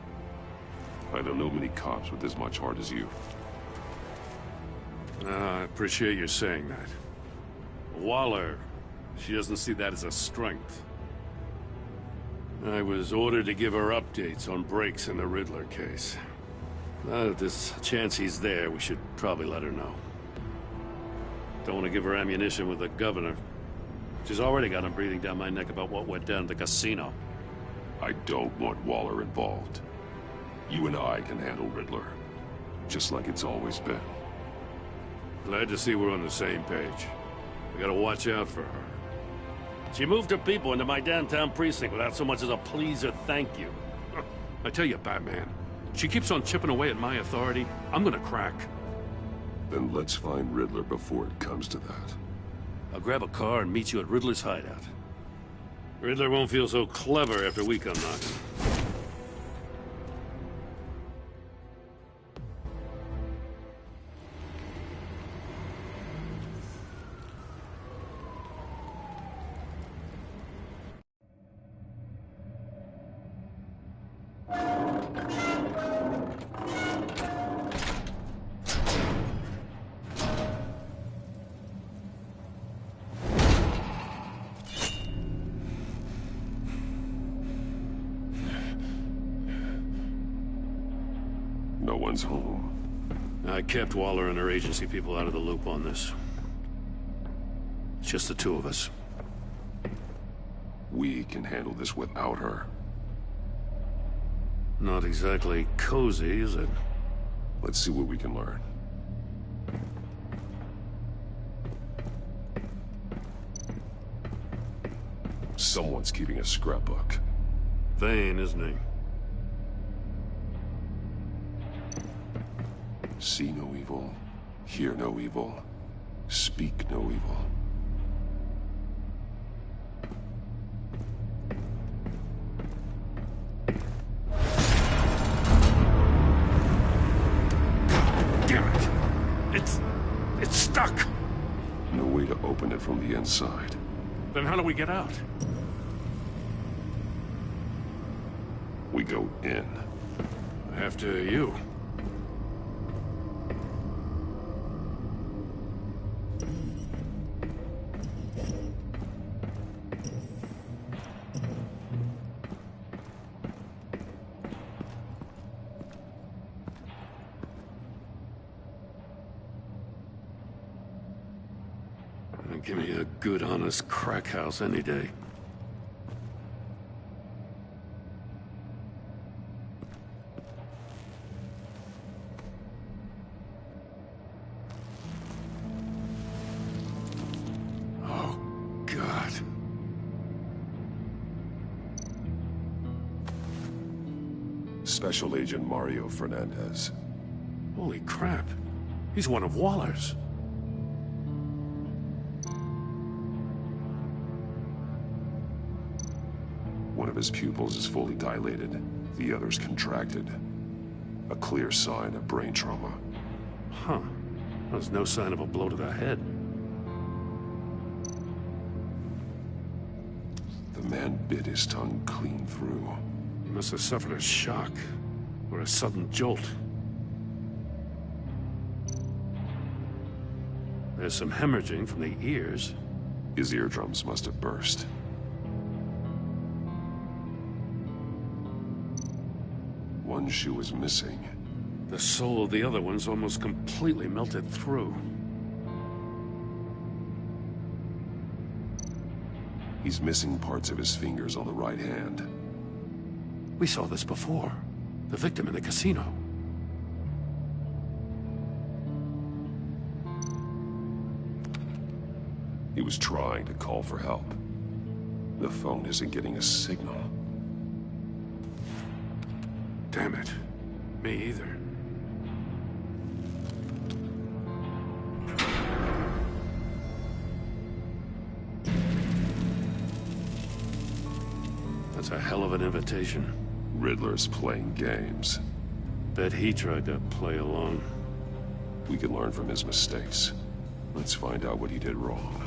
I don't know many cops with as much heart as you. I appreciate you saying that. Waller, she doesn't see that as a strength. I was ordered to give her updates on breaks in the Riddler case. Now that there's a chance he's there, we should probably let her know. Don't want to give her ammunition with the governor. She's already got him breathing down my neck about what went down at the casino. I don't want Waller involved. You and I can handle Riddler, just like it's always been. Glad to see we're on the same page. We gotta watch out for her. She moved her people into my downtown precinct without so much as a please or thank you. I tell you, Batman, she keeps on chipping away at my authority, I'm gonna crack. Then let's find Riddler before it comes to that. I'll grab a car and meet you at Riddler's hideout. Riddler won't feel so clever after we come knocking. No one's home. I kept Waller and her agency people out of the loop on this. It's just the two of us. We can handle this without her. Not exactly cozy, is it? Let's see what we can learn. Someone's keeping a scrapbook. Vain, isn't he? See no evil, hear no evil, speak no evil. Damn it! It's stuck! No way to open it from the inside. Then how do we get out? We go in. After you. Give me a good, honest crack house any day. Oh, God. Special Agent Mario Fernandez. Holy crap. He's one of Waller's. One of his pupils is fully dilated, the other's contracted. A clear sign of brain trauma. Huh. There's no sign of a blow to the head. The man bit his tongue clean through. He must have suffered a shock, or a sudden jolt. There's some hemorrhaging from the ears. His eardrums must have burst. One shoe is missing. The sole of the other one's almost completely melted through. He's missing parts of his fingers on the right hand. We saw this before. The victim in the casino. He was trying to call for help. The phone isn't getting a signal. Damn it. Me either. That's a hell of an invitation. Riddler's playing games. Bet he tried to play along. We can learn from his mistakes. Let's find out what he did wrong.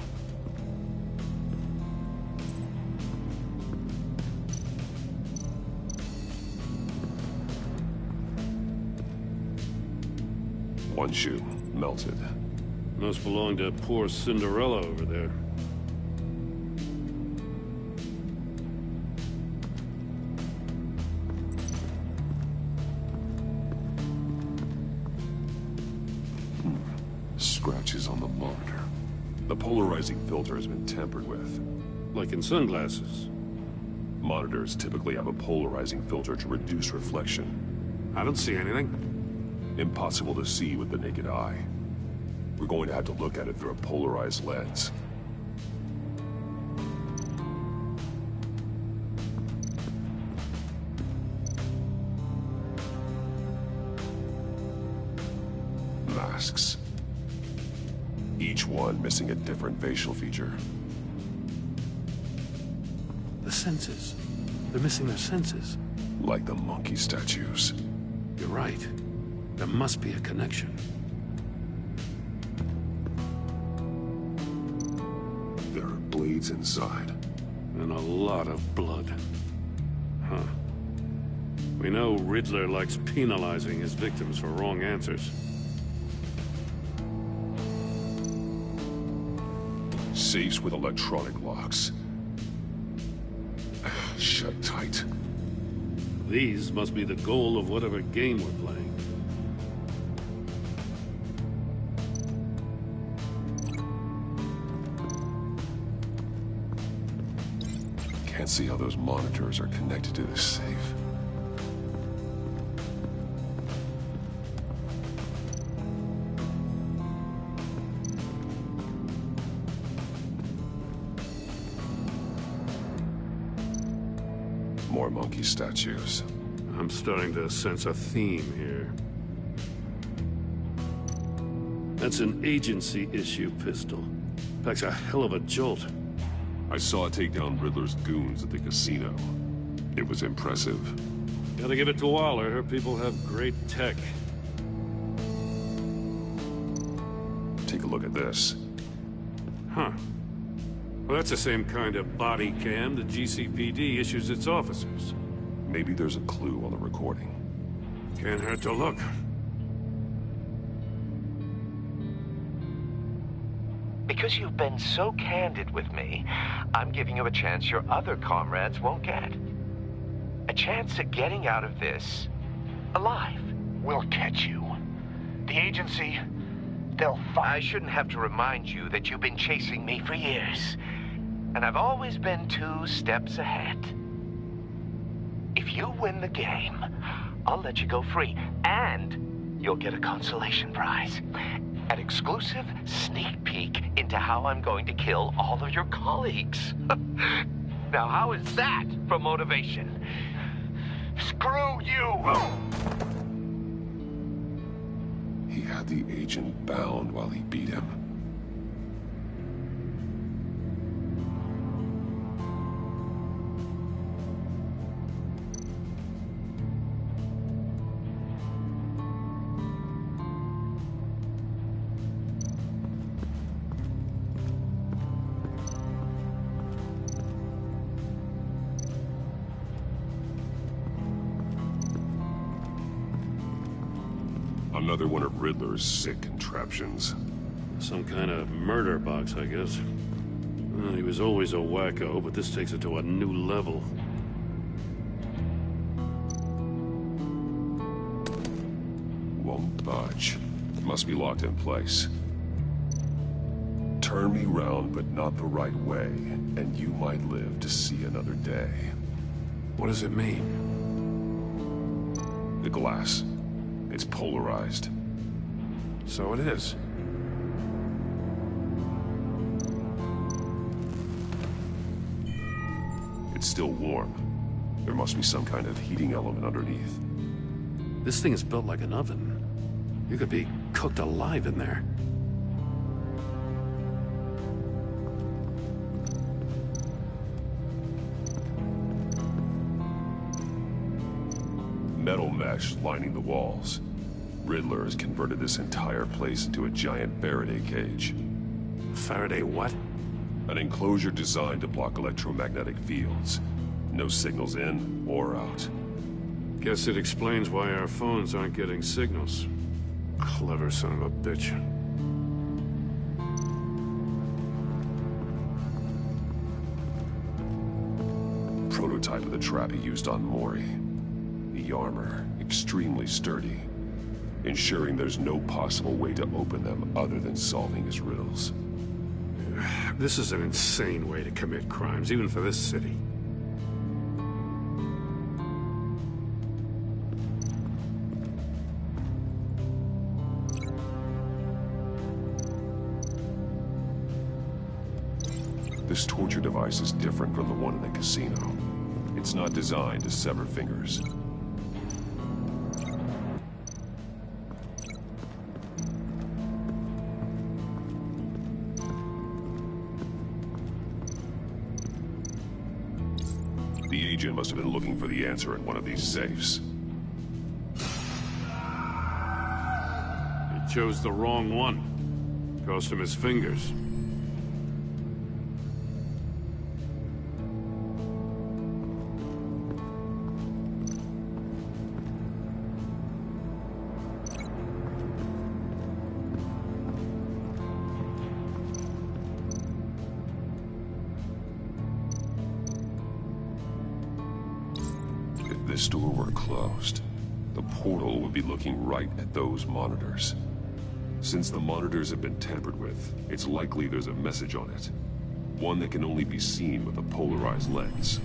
One shoe, melted. Must belong to poor Cinderella over there. Scratches on the monitor. The polarizing filter has been tampered with. Like in sunglasses. Monitors typically have a polarizing filter to reduce reflection. I don't see anything. Impossible to see with the naked eye. We're going to have to look at it through a polarized lens. Masks. Each one missing a different facial feature. The senses. They're missing their senses. Like the monkey statues. You're right. There must be a connection. There are blades inside. And a lot of blood. Huh. We know Riddler likes penalizing his victims for wrong answers. Safes with electronic locks. Shut tight. These must be the goal of whatever game we're playing. Can't see how those monitors are connected to this safe. more monkey statues. I'm starting to sense a theme here. That's an agency-issue pistol. Packs a hell of a jolt. I saw it take down Riddler's goons at the casino. It was impressive. Gotta give it to Waller. Her people have great tech. Take a look at this. Huh. Well, that's the same kind of body cam the GCPD issues its officers. Maybe there's a clue on the recording. Can't hurt to look. Because you've been so candid with me, I'm giving you a chance your other comrades won't get. A chance at getting out of this alive. We'll catch you. The agency, they'll find... I shouldn't have to remind you that you've been chasing me for years. And I've always been 2 steps ahead. If you win the game, I'll let you go free. And you'll get a consolation prize. An exclusive sneak peek into how I'm going to kill all of your colleagues. Now, how is that for motivation? Screw you! He had the agent bound while he beat him. Another one of Riddler's sick contraptions. Some kind of murder box, I guess. Well, he was always a wacko, but this takes it to a new level. Won't budge. Must be locked in place. Turn me round, but not the right way, and you might live to see another day. What does it mean? The glass. It's polarized. So it is. It's still warm. There must be some kind of heating element underneath. This thing is built like an oven. You could be cooked alive in there. Metal mesh lining the walls. Riddler has converted this entire place into a giant Faraday cage. Faraday what? An enclosure designed to block electromagnetic fields. No signals in or out. Guess it explains why our phones aren't getting signals. Clever son of a bitch. Prototype of the trap he used on Mori. The armor, extremely sturdy, ensuring there's no possible way to open them other than solving his riddles. This is an insane way to commit crimes, even for this city. This torture device is different from the one in the casino. It's not designed to sever fingers. The agent must have been looking for the answer in one of these safes. He chose the wrong one. Cost him his fingers. If this door were closed, the portal would be looking right at those monitors. Since the monitors have been tampered with, it's likely there's a message on it. One that can only be seen with a polarized lens.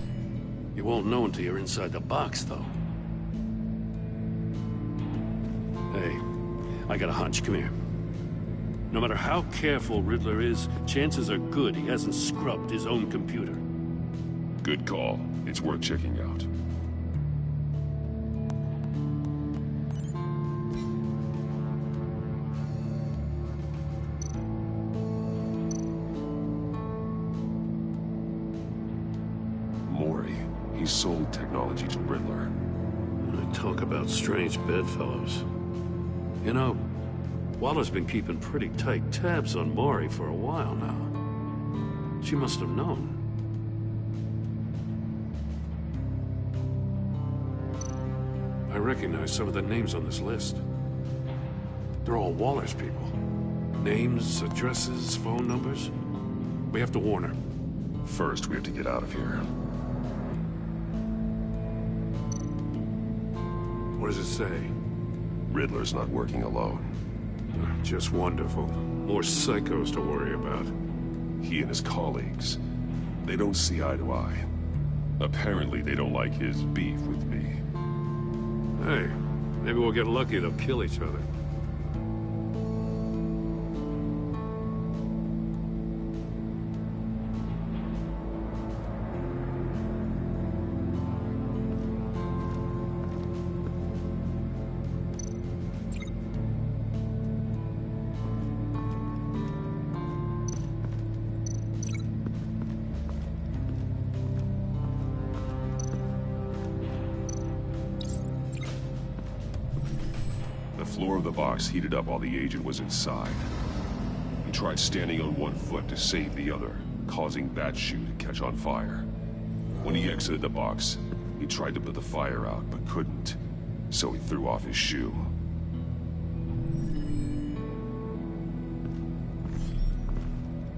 You won't know until you're inside the box, though. Hey, I got a hunch. Come here. No matter how careful Riddler is, chances are good he hasn't scrubbed his own computer. Good call. It's worth checking out. He sold technology to Riddler. Talk about strange bedfellows. You know, Waller's been keeping pretty tight tabs on Maury for a while now. She must have known. I recognize some of the names on this list. They're all Waller's people. Names, addresses, phone numbers. We have to warn her. First, we have to get out of here. What does it say? Riddler's not working alone. Just wonderful. More psychos to worry about. He and his colleagues, they don't see eye to eye. Apparently, they don't like his beef with me. Hey, maybe we'll get lucky. They'll kill each other. The floor of the box heated up while the agent was inside. He tried standing on one foot to save the other, causing that shoe to catch on fire. When he exited the box, he tried to put the fire out, but couldn't, so he threw off his shoe.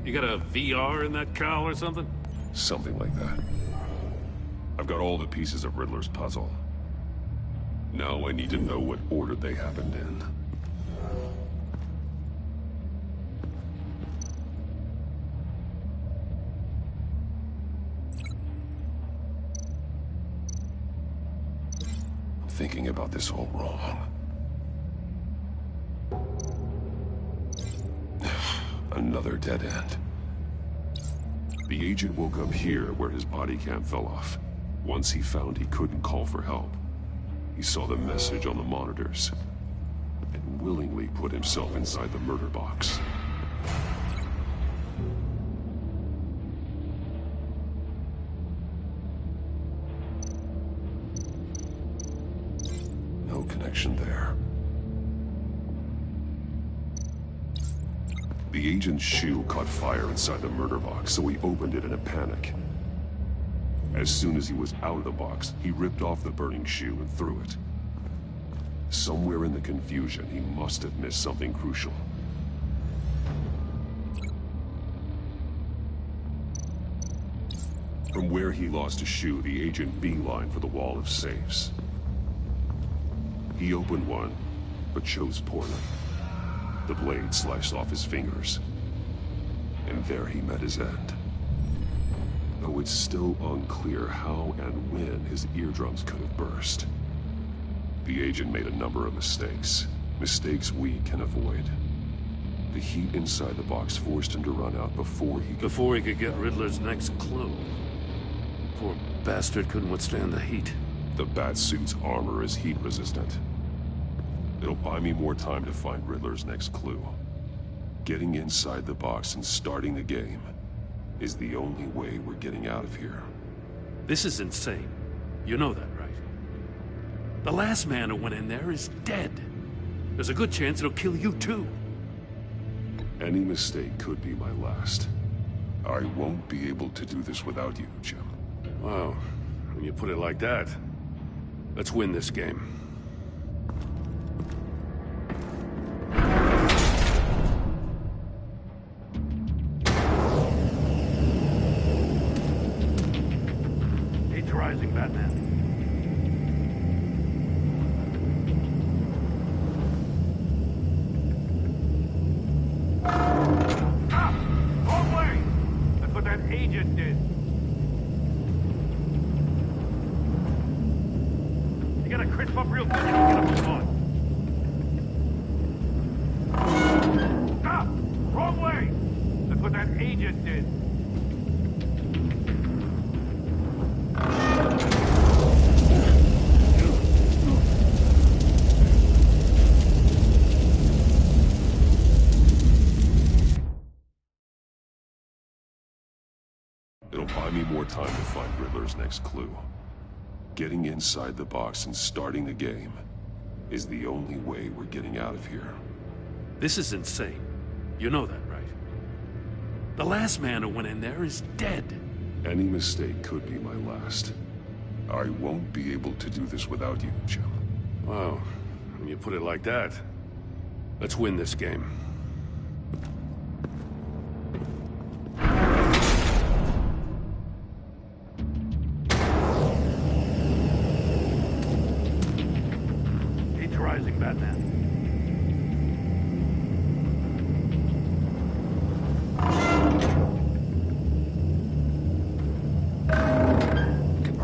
You got a VR in that cowl or something? Something like that. I've got all the pieces of Riddler's puzzle. Now I need to know what order they happened in. I'm thinking about this all wrong. Another dead end. The agent woke up here where his body cam fell off. Once he found he couldn't call for help, he saw the message on the monitors and willingly put himself inside the murder box. No connection there. The agent's shoe caught fire inside the murder box, so he opened it in a panic. As soon as he was out of the box, he ripped off the burning shoe and threw it. Somewhere in the confusion, he must have missed something crucial. From where he lost a shoe, the agent beelined for the wall of safes. He opened one, but chose poorly. The blade sliced off his fingers, and there he met his end. Though it's still unclear how and when his eardrums could have burst. The agent made a number of mistakes. Mistakes we can avoid. The heat inside the box forced him to run out before he could get Riddler's next clue. Poor bastard couldn't withstand the heat. The Batsuit's armor is heat resistant. It'll buy me more time to find Riddler's next clue. Getting inside the box and starting the game is the only way we're getting out of here. This is insane. You know that, right? The last man who went in there is dead. There's a good chance it'll kill you too. Any mistake could be my last. I won't be able to do this without you, Jim. Wow, when you put it like that, let's win this game. Rising, Batman. Stop! Wrong way! That's what that agent did. You gotta crisp up real good, you don't get a move on. Stop! Wrong way! That's what that agent did. It'll buy me more time to find Riddler's next clue. Getting inside the box and starting the game is the only way we're getting out of here. This is insane. You know that, right? The last man who went in there is dead. Any mistake could be my last. I won't be able to do this without you, Jim. Wow, when you put it like that, let's win this game. Heat's rising, Batman.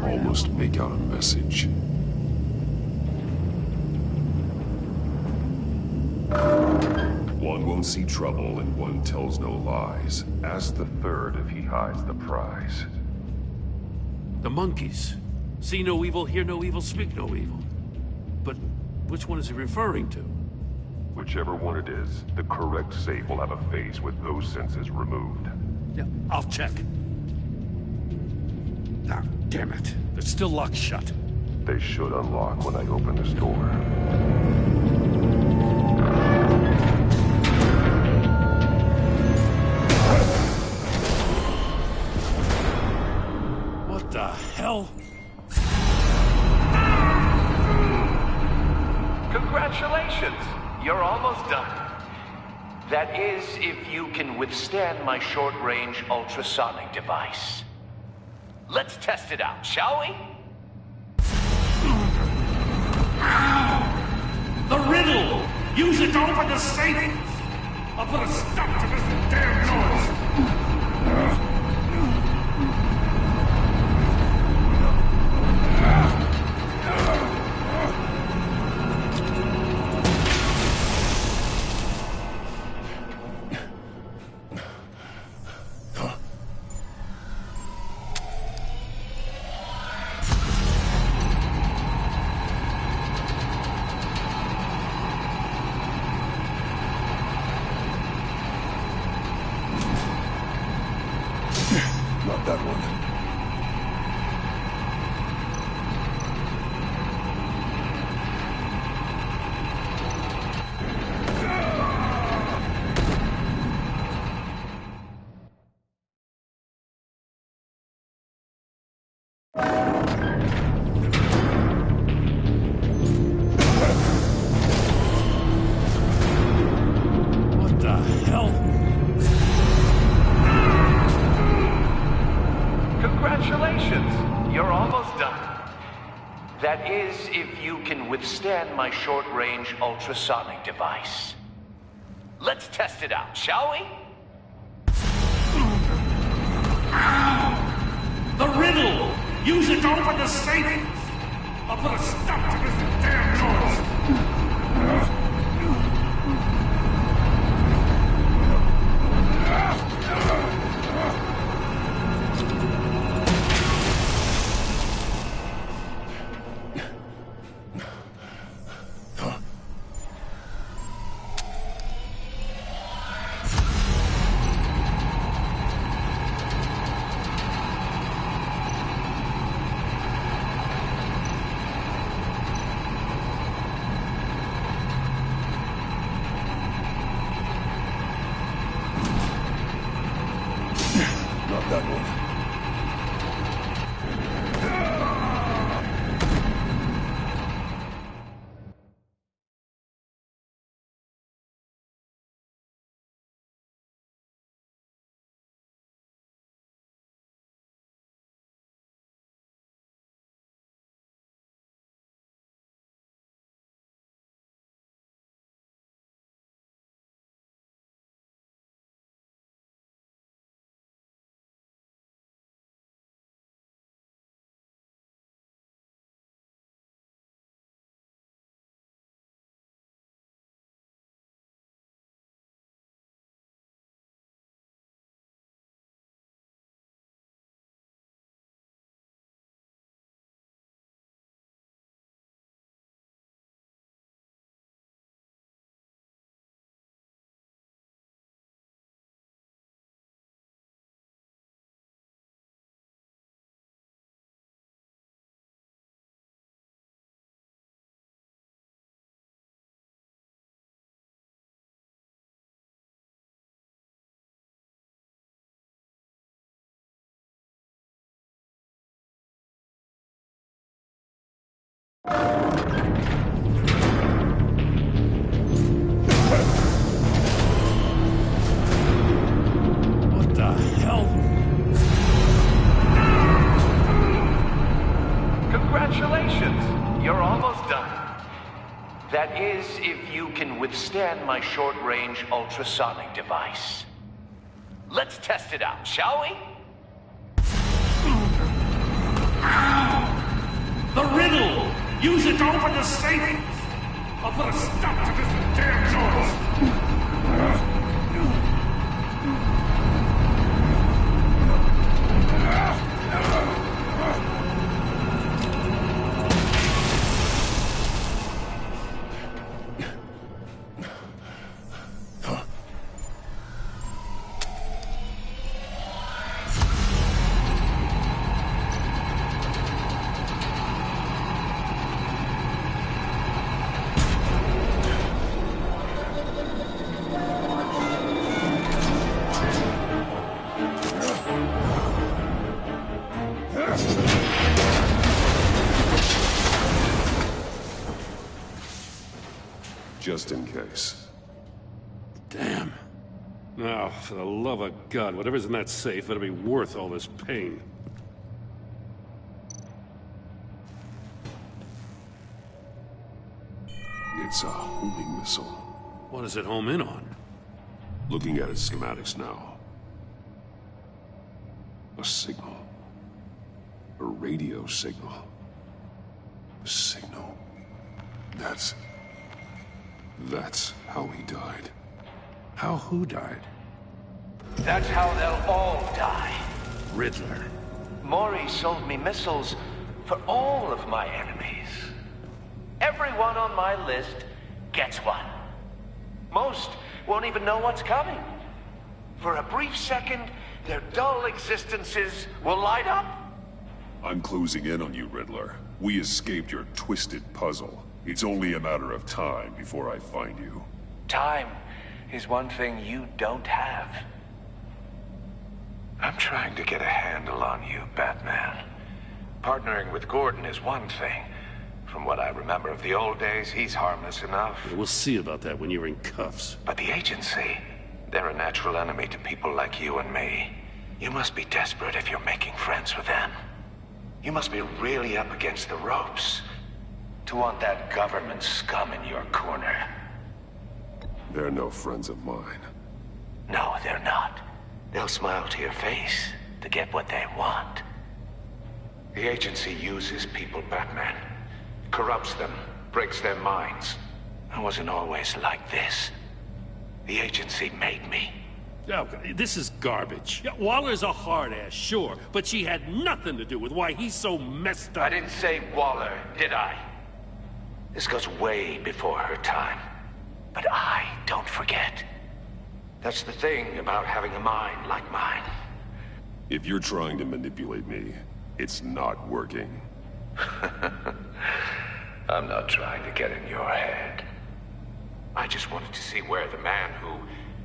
Almost make out a message. One won't see trouble and one tells no lies. Ask the third if he hides the prize. The monkeys. See no evil, hear no evil, speak no evil. But which one is he referring to? Whichever one it is, the correct save will have a phase with those senses removed. Yeah, I'll check. Ah, damn it. It's still locked shut. They should unlock when I open this door. What the hell? Congratulations! You're almost done. That is, if you can withstand my short-range ultrasonic device. Let's test it out, shall we? The riddle! Use it to open the safe! I'll put a stop to this damn noise! Not that one. What the hell? Congratulations! You're almost done. That is, if you can withstand my short-range ultrasonic device. Let's test it out, shall we? The riddle! Use it to open the safe! I'll put a stop to this damn noise! That is, if you can withstand my short-range ultrasonic device. Let's test it out, shall we? The riddle! Use it to open the safe! I'll put a stop to this damn noise! Just in case. Damn. Now, for the love of God, whatever's in that safe better be worth all this pain. It's a homing missile. What does it home in on? Looking at its schematics now. A signal. A radio signal. A signal. That's how he died. How who died? That's how they'll all die. Riddler. Maury sold me missiles for all of my enemies. Everyone on my list gets one. Most won't even know what's coming. For a brief second, their dull existences will light up. I'm closing in on you, Riddler. We escaped your twisted puzzle. It's only a matter of time before I find you. Time is one thing you don't have. I'm trying to get a handle on you, Batman. Partnering with Gordon is one thing. From what I remember of the old days, he's harmless enough. We'll see about that when you're in cuffs. But the agency, they're a natural enemy to people like you and me. You must be desperate if you're making friends with them. You must be really up against the ropes to want that government scum in your corner. They're no friends of mine. No, they're not. They'll smile to your face to get what they want. The agency uses people, Batman. Corrupts them, breaks their minds. I wasn't always like this. The agency made me. Oh, this is garbage. Yeah, Waller's a hard-ass, sure, but she had nothing to do with why he's so messed up. I didn't say Waller, did I? This goes way before her time. But I don't forget. That's the thing about having a mind like mine. If you're trying to manipulate me, it's not working. I'm not trying to get in your head. I just wanted to see where the man who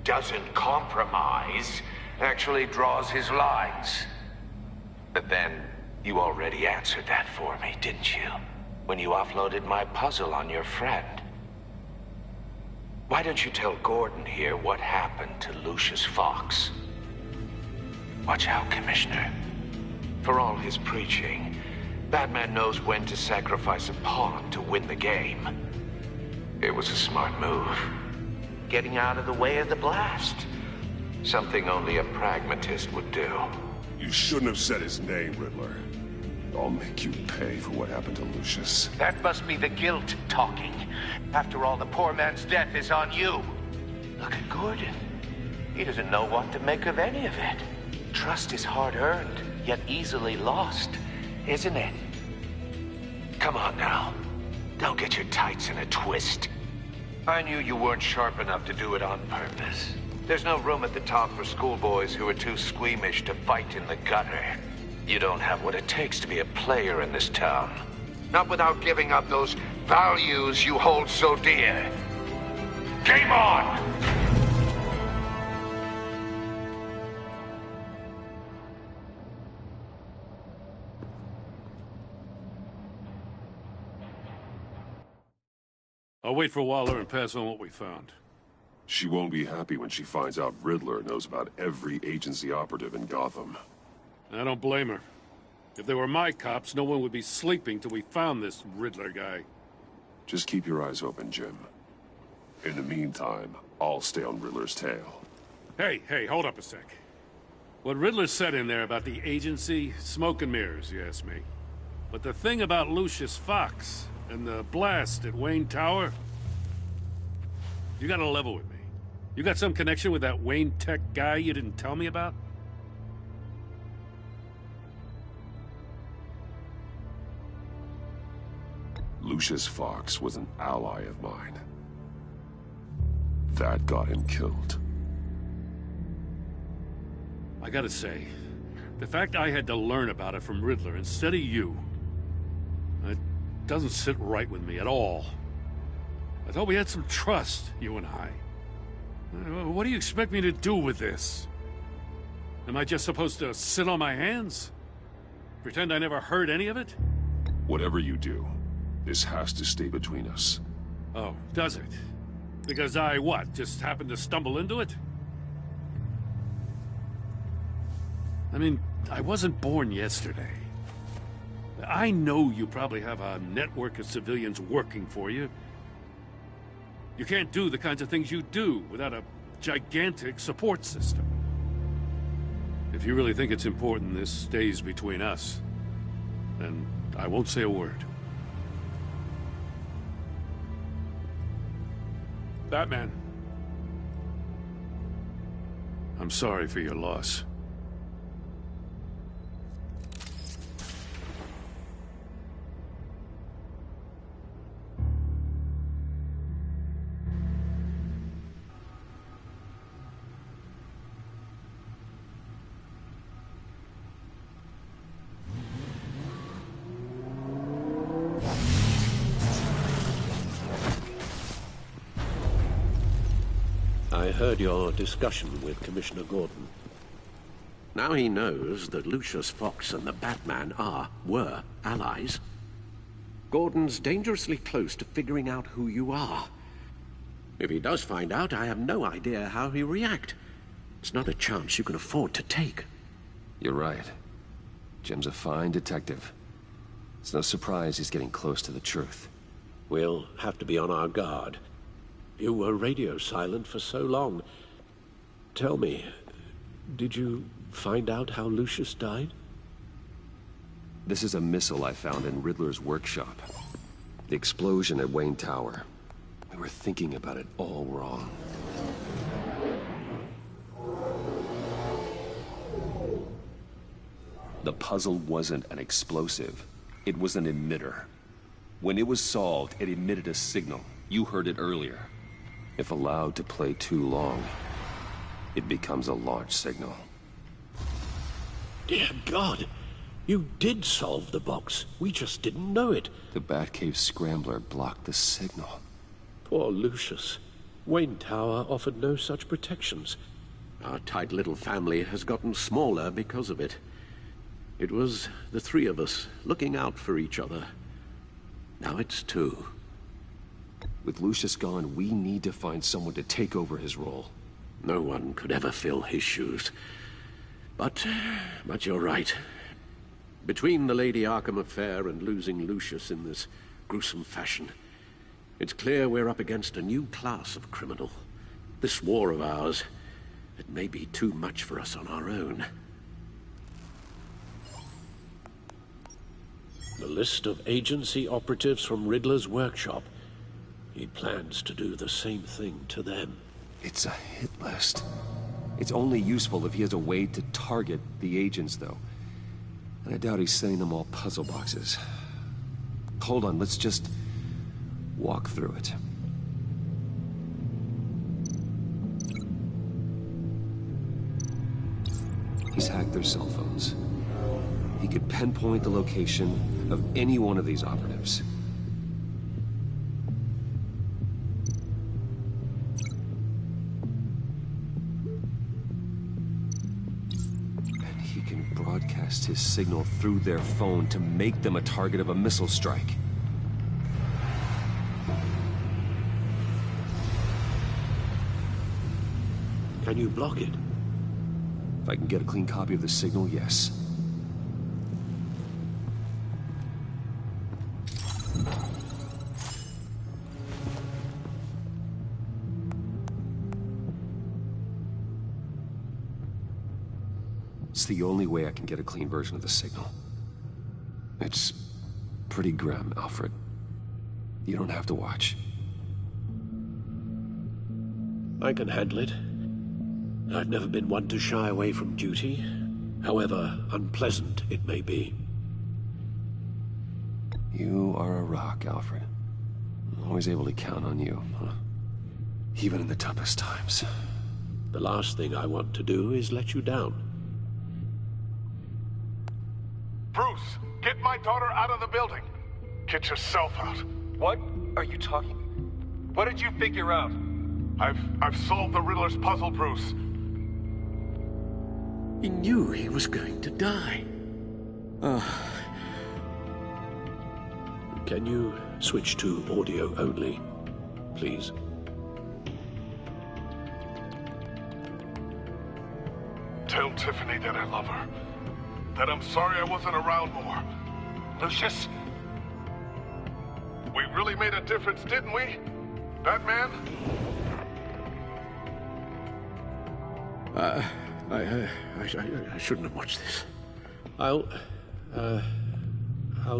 doesn't compromise actually draws his lines. But then, you already answered that for me, didn't you? When you offloaded my puzzle on your friend. Why don't you tell Gordon here what happened to Lucius Fox? Watch out, Commissioner. For all his preaching, Batman knows when to sacrifice a pawn to win the game. It was a smart move. Getting out of the way of the blast. Something only a pragmatist would do. You shouldn't have said his name, Riddler. I'll make you pay for what happened to Lucius. That must be the guilt talking. After all, the poor man's death is on you. Look at Gordon. He doesn't know what to make of any of it. Trust is hard-earned, yet easily lost, isn't it? Come on now. Don't get your tights in a twist. I knew you weren't sharp enough to do it on purpose. There's no room at the top for schoolboys who are too squeamish to fight in the gutter. You don't have what it takes to be a player in this town. Not without giving up those values you hold so dear. Game on! I'll wait for Waller and pass on what we found. She won't be happy when she finds out Riddler knows about every agency operative in Gotham. I don't blame her. If they were my cops, no one would be sleeping till we found this Riddler guy. Just keep your eyes open, Jim. In the meantime, I'll stay on Riddler's tail. Hey, hold up a sec. What Riddler said in there about the agency, smoke and mirrors, you ask me. But the thing about Lucius Fox and the blast at Wayne Tower, you gotta level with me. You got some connection with that Wayne Tech guy you didn't tell me about? Lucius Fox was an ally of mine. That got him killed. I gotta say, the fact I had to learn about it from Riddler instead of you, it doesn't sit right with me at all. I thought we had some trust, you and I. What do you expect me to do with this? Am I just supposed to sit on my hands? Pretend I never heard any of it? Whatever you do, this has to stay between us. Oh, does it? Because I, what, just happened to stumble into it? I mean, I wasn't born yesterday. I know you probably have a network of civilians working for you. You can't do the kinds of things you do without a gigantic support system. If you really think it's important this stays between us, then I won't say a word. Batman. I'm sorry for your loss. I heard your discussion with Commissioner Gordon. Now he knows that Lucius Fox and the Batman were allies. Gordon's dangerously close to figuring out who you are. If he does find out, I have no idea how he'll react. It's not a chance you can afford to take. You're right. Jim's a fine detective. It's no surprise he's getting close to the truth. We'll have to be on our guard. You were radio silent for so long. Tell me, did you find out how Lucius died? This is a missile I found in Riddler's workshop. The explosion at Wayne Tower. We were thinking about it all wrong. The puzzle wasn't an explosive. It was an emitter. When it was solved, it emitted a signal. You heard it earlier. If allowed to play too long, it becomes a launch signal. Dear God, you did solve the box. We just didn't know it. The Batcave scrambler blocked the signal. Poor Lucius. Wayne Tower offered no such protections. Our tight little family has gotten smaller because of it. It was the three of us looking out for each other. Now it's two. With Lucius gone, we need to find someone to take over his role. No one could ever fill his shoes. But you're right. Between the Lady Arkham affair and losing Lucius in this gruesome fashion, it's clear we're up against a new class of criminal. This war of ours, it may be too much for us on our own. The list of agency operatives from Riddler's workshop. He plans to do the same thing to them. It's a hit list. It's only useful if he has a way to target the agents, though. And I doubt he's sending them all puzzle boxes. Hold on, let's just walk through it. He's hacked their cell phones. He could pinpoint the location of any one of these operatives. Broadcast his signal through their phone to make them a target of a missile strike. Can you block it? If I can get a clean copy of the signal, yes. the only way I can get a clean version of the signal. It's pretty grim, Alfred. You don't have to watch. I can handle it. I've never been one to shy away from duty, however unpleasant it may be. You are a rock, Alfred. I'm always able to count on you, huh? Even in the toughest times. The last thing I want to do is let you down. Bruce, get my daughter out of the building. Get yourself out. What are you talking? What did you figure out? I've solved the Riddler's puzzle, Bruce. He knew he was going to die. Can you switch to audio only, please? Tell Tiffany that I love her. That I'm sorry I wasn't around more. Lucius? We really made a difference, didn't we? Batman? I shouldn't have watched this. I'll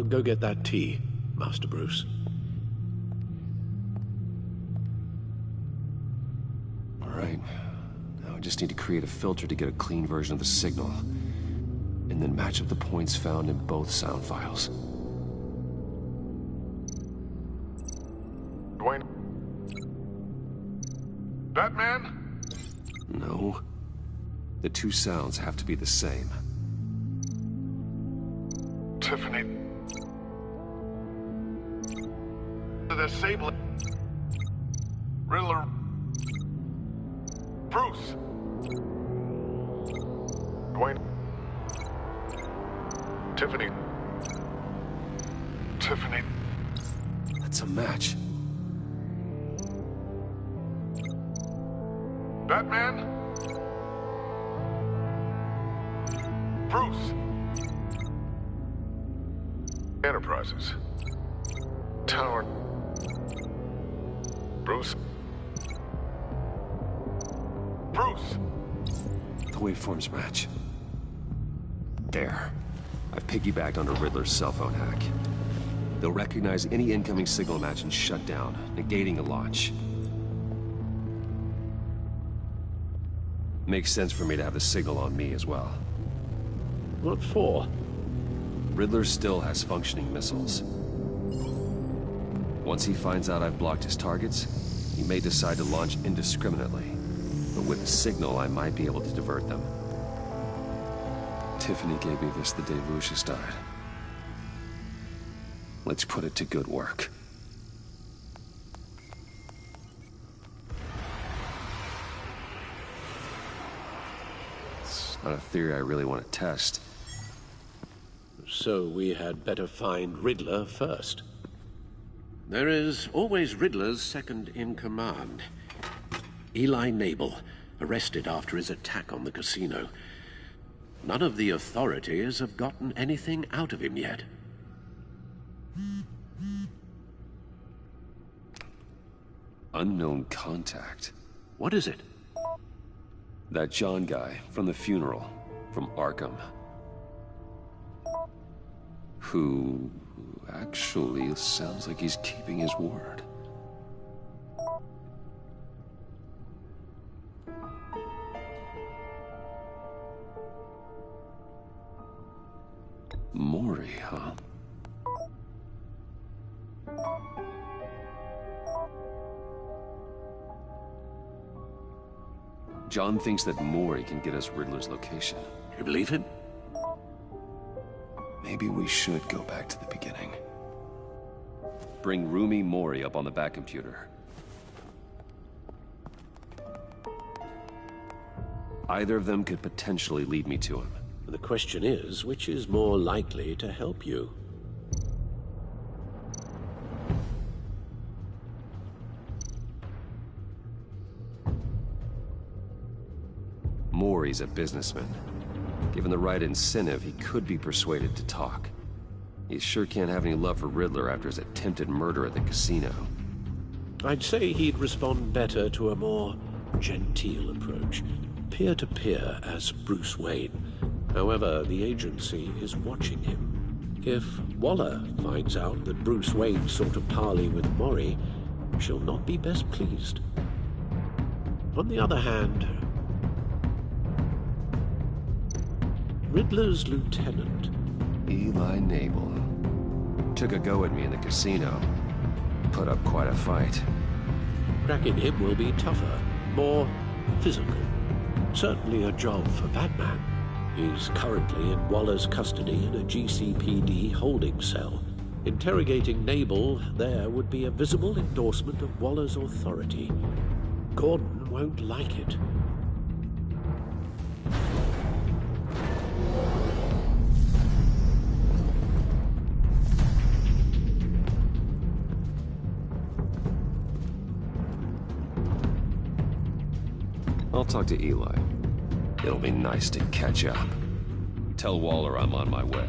go get that tea, Master Bruce. All right. Now I just need to create a filter to get a clean version of the signal. And then match up the points found in both sound files. Dwayne? Batman? No. The two sounds have to be the same. Tiffany. The disabling. Riddler. Bruce. Dwayne. Tiffany. Tiffany. That's a match. Batman? Bruce. Enterprises. Tower. Bruce. Bruce. The waveforms match. There. I've piggybacked onto Riddler's cell phone hack. They'll recognize any incoming signal match and shut down, negating a launch. Makes sense for me to have the signal on me as well. What for? Riddler still has functioning missiles. Once he finds out I've blocked his targets, he may decide to launch indiscriminately. But with the signal, I might be able to divert them. Tiffany gave me this the day Lucius died. Let's put it to good work. It's not a theory I really want to test. So we had better find Riddler first. There is always Riddler's second in command. Eli Nabel, arrested after his attack on the casino. None of the authorities have gotten anything out of him yet. Unknown contact. What is it? That John guy from the funeral, from Arkham. Who actually sounds like he's keeping his word. Maury, huh? John thinks that Maury can get us Riddler's location. You believe him? Maybe we should go back to the beginning. Bring Rumi Maury up on the back computer. Either of them could potentially lead me to him. The question is, which is more likely to help you? Maury's a businessman. Given the right incentive, he could be persuaded to talk. He sure can't have any love for Riddler after his attempted murder at the casino. I'd say he'd respond better to a more genteel approach. Peer-to-peer as Bruce Wayne. However, the agency is watching him. If Waller finds out that Bruce Wayne sought a parley with Mori, she'll not be best pleased. On the other hand, Riddler's lieutenant, Eli Nabel, took a go at me in the casino. Put up quite a fight. cracking him will be tougher, more physical. Certainly a job for Batman. He's currently in Waller's custody in a GCPD holding cell. Interrogating Nabel there would be a visible endorsement of Waller's authority. Gordon won't like it. I'll talk to Eli. It'll be nice to catch up. Tell Waller I'm on my way.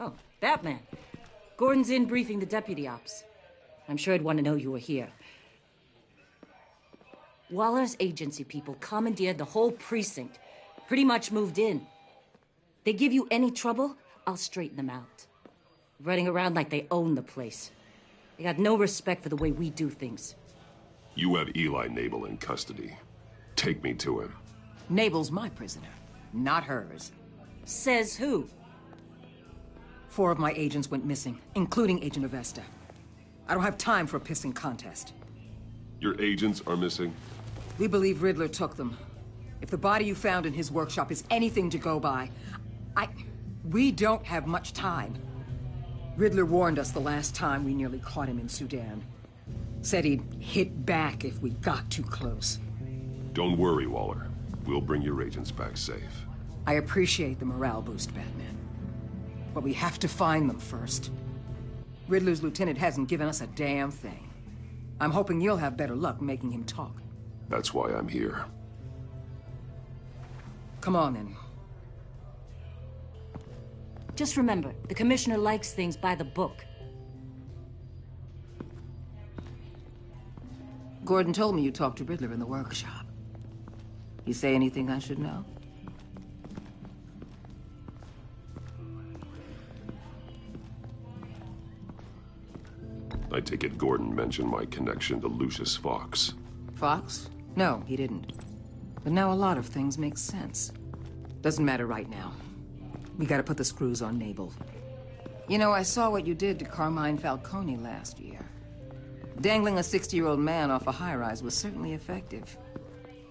Oh, Batman. Gordon's in briefing the deputy ops. I'm sure I'd want to know you were here. Waller's agency people commandeered the whole precinct. Pretty much moved in. They give you any trouble, I'll straighten them out. Running around like they own the place. They got no respect for the way we do things. You have Eli Nabel in custody. Take me to him. Nabel's my prisoner, not hers. Says who? 4 of my agents went missing, including Agent Avesta. I don't have time for a pissing contest. Your agents are missing? We believe Riddler took them. If the body you found in his workshop is anything to go by, we don't have much time. Riddler warned us the last time we nearly caught him in Sudan. Said he'd hit back if we got too close. Don't worry, Waller. We'll bring your agents back safe. I appreciate the morale boost, Batman. But we have to find them first. Riddler's lieutenant hasn't given us a damn thing. I'm hoping you'll have better luck making him talk. That's why I'm here. Come on, then. Just remember, the commissioner likes things by the book. Gordon told me you talked to Riddler in the workshop. You say anything I should know? I take it Gordon mentioned my connection to Lucius Fox. Fox? No, he didn't. But now a lot of things make sense. Doesn't matter right now. We gotta put the screws on Nabel. You know, I saw what you did to Carmine Falcone last year. Dangling a 60-year-old man off a high-rise was certainly effective.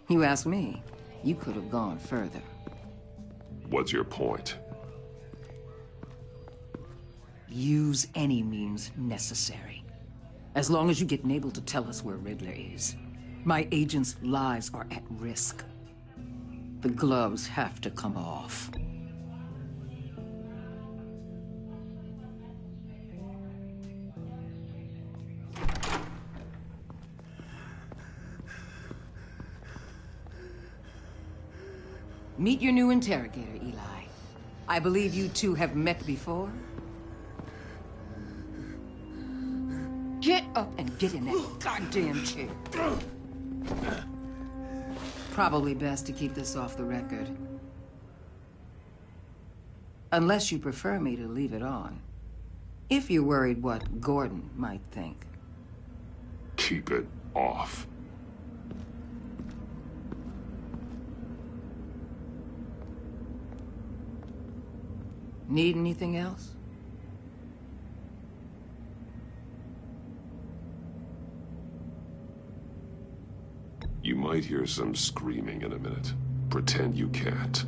You ask me, you could have gone further. What's your point? Use any means necessary. As long as you get Nabel to tell us where Riddler is. My agents' lives are at risk. The gloves have to come off. Meet your new interrogator, Eli. I believe you two have met before? Get up and get in that goddamn chair. Probably best to keep this off the record. Unless you prefer me to leave it on. If you're worried what Gordon might think. Keep it off. Need anything else? You might hear some screaming in a minute. Pretend you can't.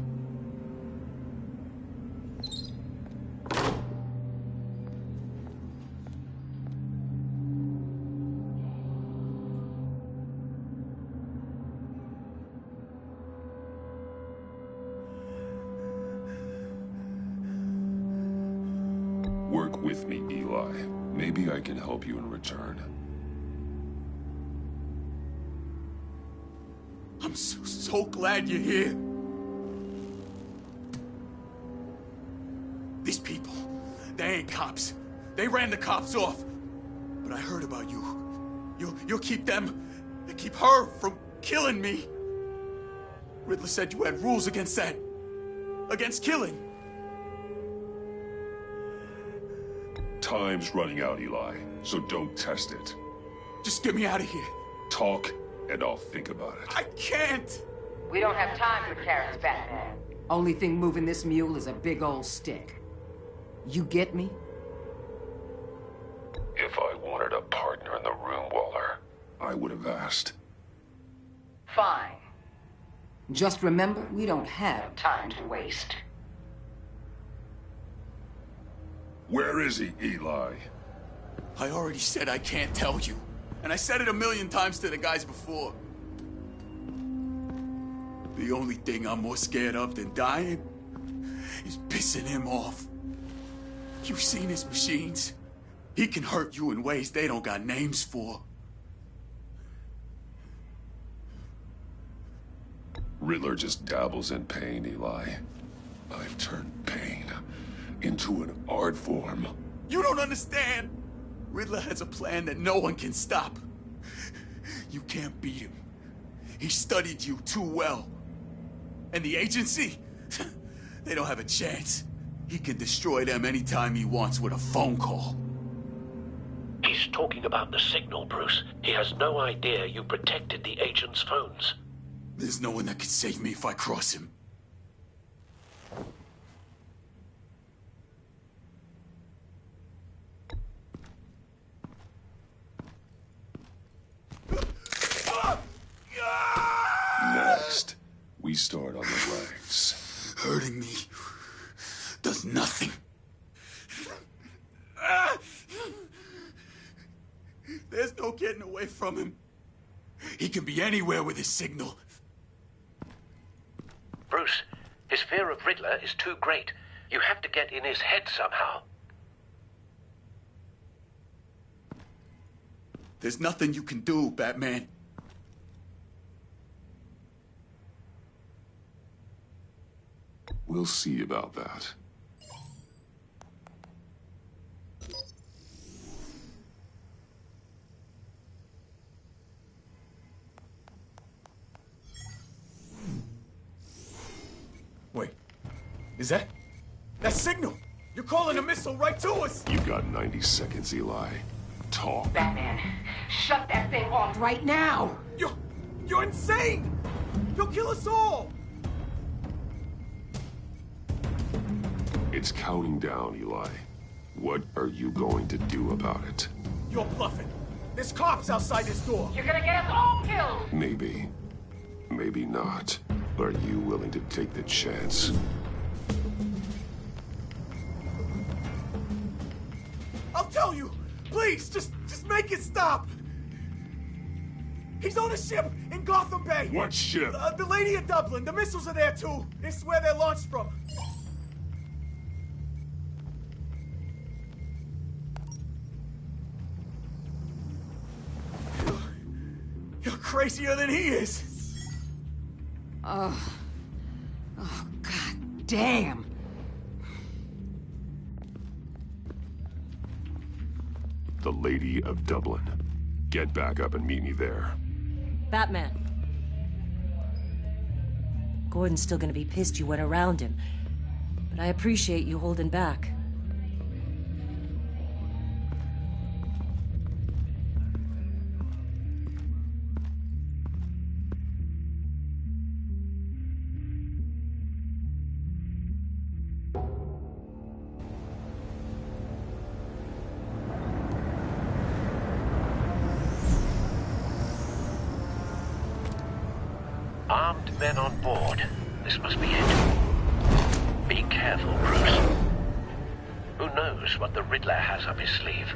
Work with me, Eli. Maybe I can help you in return. I'm so glad you're here. These people, they ain't cops. They ran the cops off. But I heard about you. You'll keep them, keep her from killing me. Riddler said you had rules against that. Against killing. Time's running out, Eli, so don't test it. Just get me out of here. Talk, and I'll think about it. I can't! We don't have time for carrots, Batman. Only thing moving this mule is a big old stick. You get me? If I wanted a partner in the room, Waller, I would have asked. Fine. Just remember, we don't have time to waste. Where is he, Eli? I already said I can't tell you. And I said it 1,000,000 times to the guys before. The only thing I'm more scared of than dying is pissing him off. You've seen his machines. He can hurt you in ways they don't got names for. Riddler just dabbles in pain, Eli. I've turned pain into an art form. You don't understand. Riddler has a plan that no one can stop. You can't beat him. He studied you too well. And the agency, they don't have a chance. He can destroy them anytime he wants with a phone call. He's talking about the signal, Bruce. He has no idea you protected the agent's phones. There's no one that can save me if I cross him. Next, we start on the legs. Hurting me does nothing. There's no getting away from him. He can be anywhere with his signal. Bruce, his fear of Riddler is too great. You have to get in his head somehow. There's nothing you can do, Batman. We'll see about that. Wait, is that signal? You're calling a missile right to us! You've got 90 seconds, Eli. Talk. Batman, shut that thing off right now! You're insane! You'll kill us all! It's counting down, Eli. What are you going to do about it? You're bluffing. There's cops outside this door. You're gonna get us all killed! Maybe. Maybe not. Are you willing to take the chance? I'll tell you! Please, just make it stop! He's on a ship in Gotham Bay! What ship? The Lady of Dublin. The missiles are there, too. This is where they're launched from. You're crazier than he is! Oh, God damn! The Lady of Dublin. Get back up and meet me there. Batman. Gordon's still gonna be pissed you went around him, but I appreciate you holding back. Armed men on board. This must be it. Be careful, Bruce. Who knows what the Riddler has up his sleeve?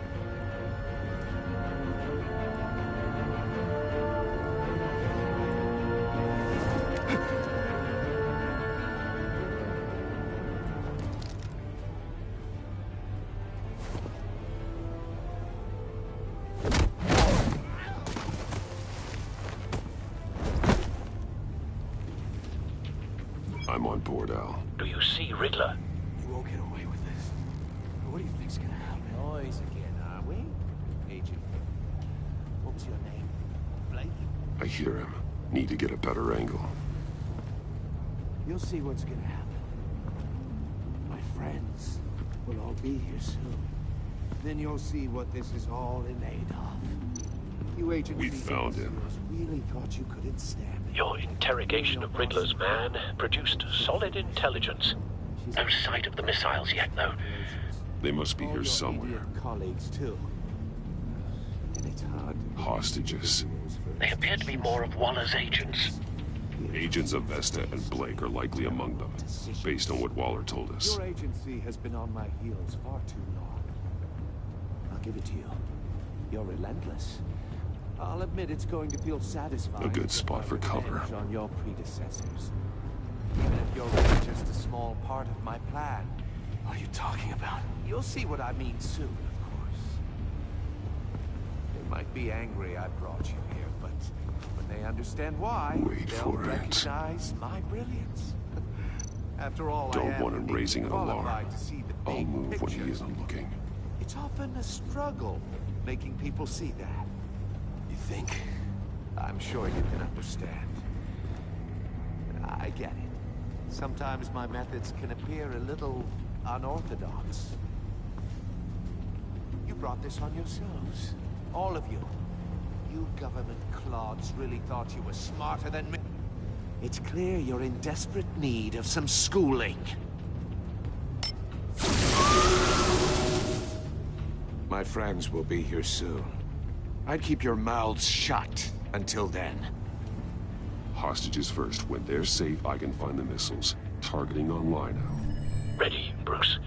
on board, Al. Do you see Riddler? You won't get away with this. What do you think's gonna happen? Noise again, are we? Agent, what's your name? Blake? I hear him. Need to get a better angle. You'll see what's gonna happen. My friends will all be here soon. Then you'll see what this is all in aid of. You agents, We found him. Really thought you couldn't stand it. Your interrogation of Riddler's man produced solid intelligence. No sight of the missiles yet, though. They must be here somewhere. Colleagues too. And it's hard. Hostages. They appear to be more of Waller's agents. Agents of Vesta and Blake are likely among them, based on what Waller told us. Your agency has been on my heels far too long. I'll give it to you. You're relentless. I'll admit it's going to feel satisfying. A good spot for cover. On your predecessors. Even if you're really just a small part of my plan. What are you talking about? You'll see what I mean soon, of course. They might be angry I brought you here, but when they understand why, they'll recognize my brilliance. After all, Don't want him raising an alarm. To see the I'll big move when picture. he isn't looking. It's often a struggle making people see that. You think? I'm sure you can understand. I get it. Sometimes my methods can appear a little unorthodox. You brought this on yourselves. All of you. You government clods really thought you were smarter than me. It's clear you're in desperate need of some schooling. My friends will be here soon. I'd keep your mouths shut until then. Hostages first. When they're safe, I can find the missiles. Targeting online now. Ready, Bruce.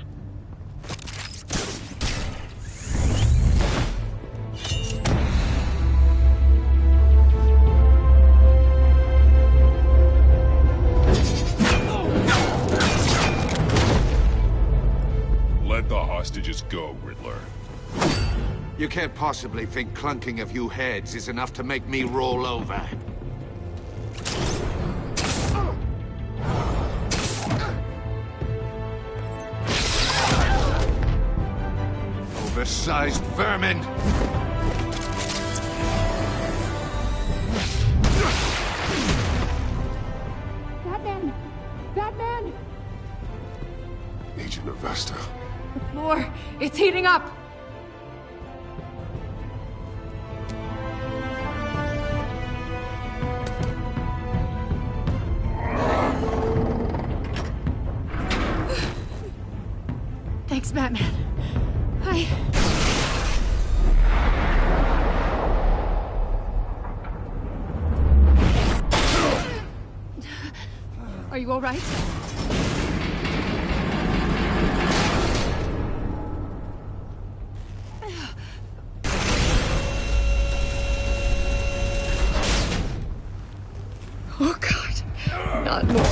Let the hostages go, Riddler. You can't possibly think clunking a few heads is enough to make me roll over. Oversized vermin! Batman! Batman! Agent of Vesta. The floor, it's heating up! Thanks, Batman. Are you all right? Oh, God. Not more.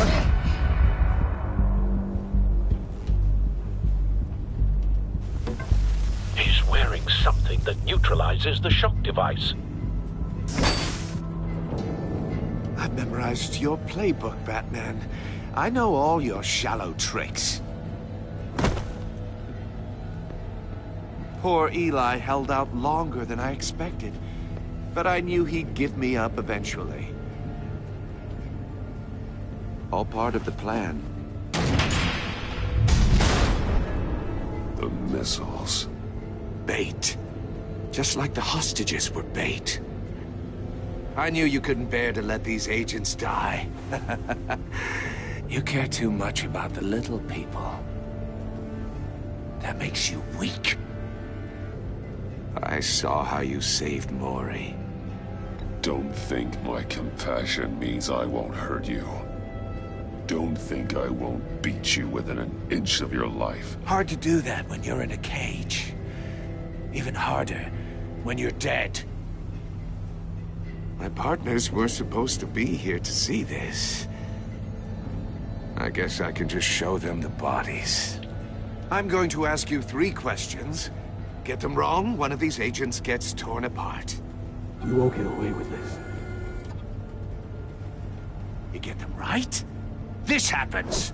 He's wearing something that neutralizes the shock device. I've memorized your playbook, Batman. I know all your shallow tricks. Poor Eli held out longer than I expected, but I knew he'd give me up eventually. All part of the plan. The missiles. Bait. Just like the hostages were bait. I knew you couldn't bear to let these agents die. You care too much about the little people. That makes you weak. I saw how you saved Maury. Don't think my compassion means I won't hurt you. Don't think I won't beat you within an inch of your life. Hard to do that when you're in a cage. Even harder when you're dead. My partners were supposed to be here to see this. I guess I can just show them the bodies. I'm going to ask you 3 questions. Get them wrong, one of these agents gets torn apart. You won't get away with this. You get them right, this happens.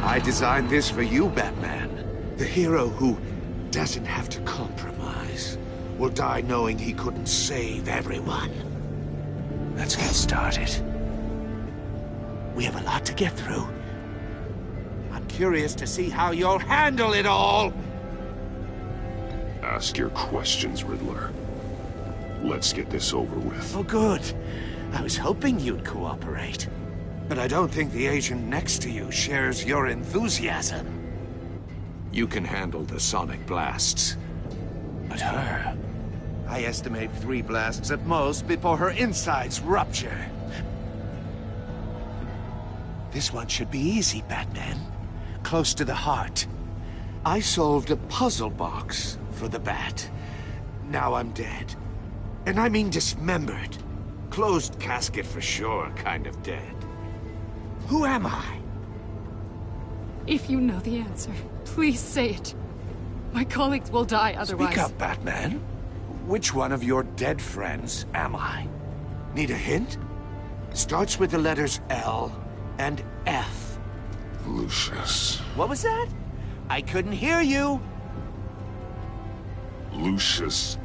I designed this for you, Batman. The hero who doesn't have to compromise will die knowing he couldn't save everyone. Let's get started. We have a lot to get through. I'm curious to see how you'll handle it all. Ask your questions, Riddler. Let's get this over with. Oh, good. I was hoping you'd cooperate. But I don't think the agent next to you shares your enthusiasm. You can handle the sonic blasts. But her... I estimate 3 blasts at most before her insides rupture. This one should be easy, Batman. Close to the heart. I solved a puzzle box for the Bat. Now I'm dead. And I mean dismembered. Closed casket for sure, kind of dead. Who am I? If you know the answer, please say it. My colleagues will die otherwise. Speak up, Batman. Which one of your dead friends am I? Need a hint? Starts with the letters L and F. Lucius. What was that? I couldn't hear you. Lucius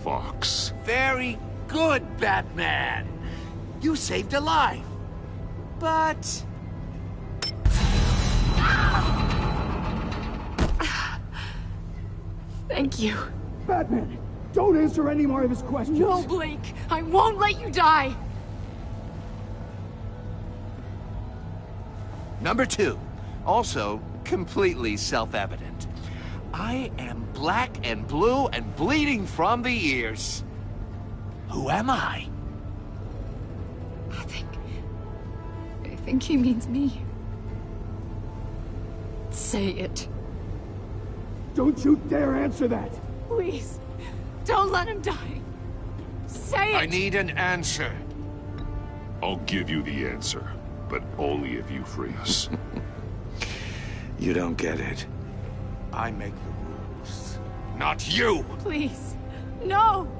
Fox. Very good, Batman. You saved a life. But... Thank you. Batman, don't answer any more of his questions. No, Blake. I won't let you die. Number 2. Also completely self-evident. I am black and blue and bleeding from the ears. Who am I? I think he means me. Say it. Don't you dare answer that! Please, don't let him die. Say it! I need an answer. I'll give you the answer, but only if you free us. You don't get it. I make the rules, not you! Please, no!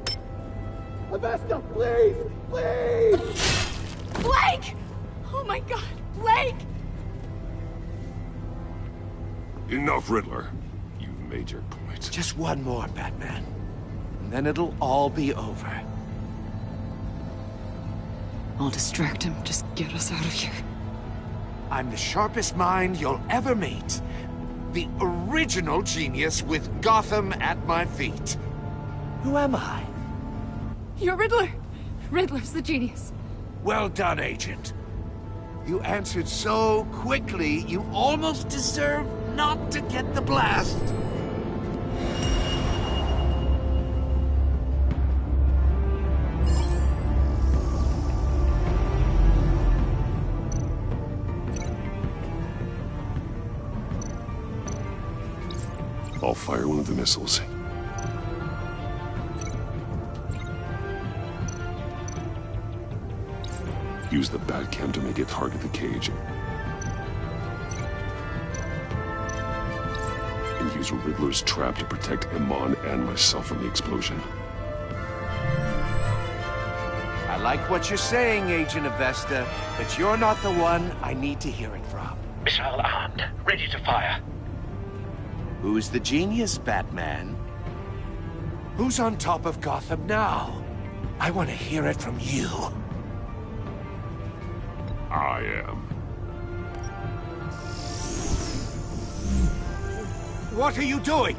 Avesta, please! Please! Blake! Oh my God, Blake! Enough, Riddler. You've made your point. Just one more, Batman. And then it'll all be over. I'll distract him. Just get us out of here. I'm the sharpest mind you'll ever meet. The original genius with Gotham at my feet. Who am I? You're Riddler. Riddler's the genius. Well done, Agent. You answered so quickly, you almost deserve not to get the blast. I'll fire one of the missiles. Use the Batcam to make it target the cage. And use Riddler's trap to protect Iman and myself from the explosion. I like what you're saying, Agent Avesta, but you're not the one I need to hear it from. Missile armed, ready to fire. Who's the genius, Batman? Who's on top of Gotham now? I want to hear it from you. I am. What are you doing?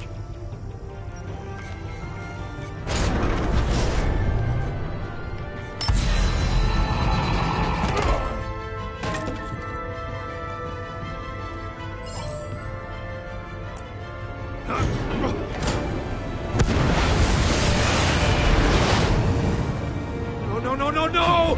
No!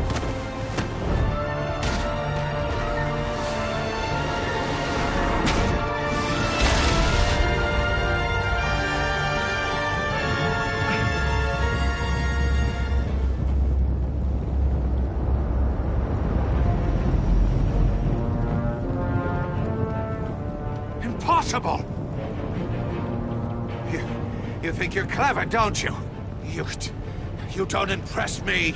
Impossible! You think you're clever, don't you? You don't impress me!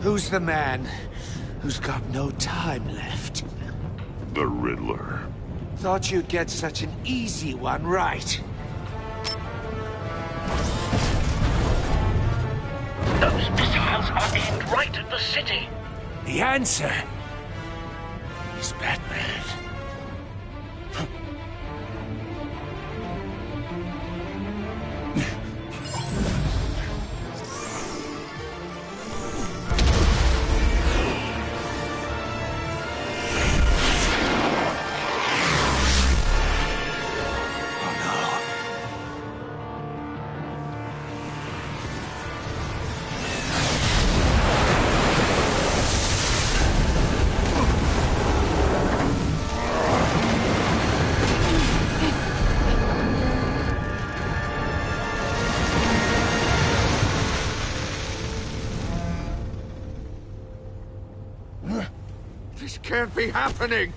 Who's the man who's got no time left? The Riddler. Thought you'd get such an easy one right. Those missiles are aimed right at the city. The answer is Batman. This can't be happening!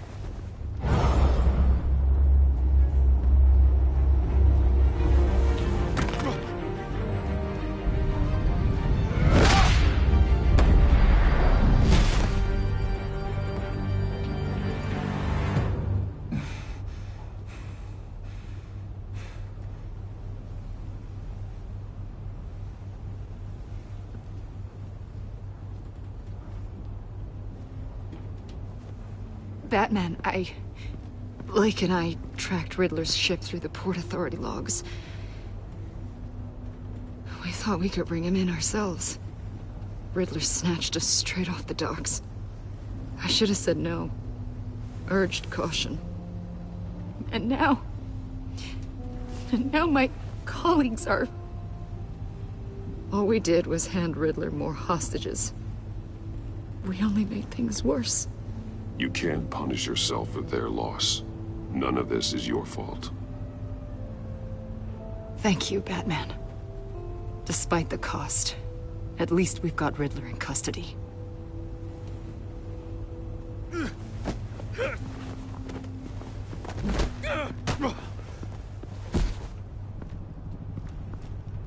Batman, Blake and I tracked Riddler's ship through the Port Authority logs. We thought we could bring him in ourselves. Riddler snatched us straight off the docks. I should have said no. Urged caution. And now my colleagues are... All we did was hand Riddler more hostages. We only made things worse. You can't punish yourself for their loss. None of this is your fault. Thank you, Batman. Despite the cost, at least we've got Riddler in custody.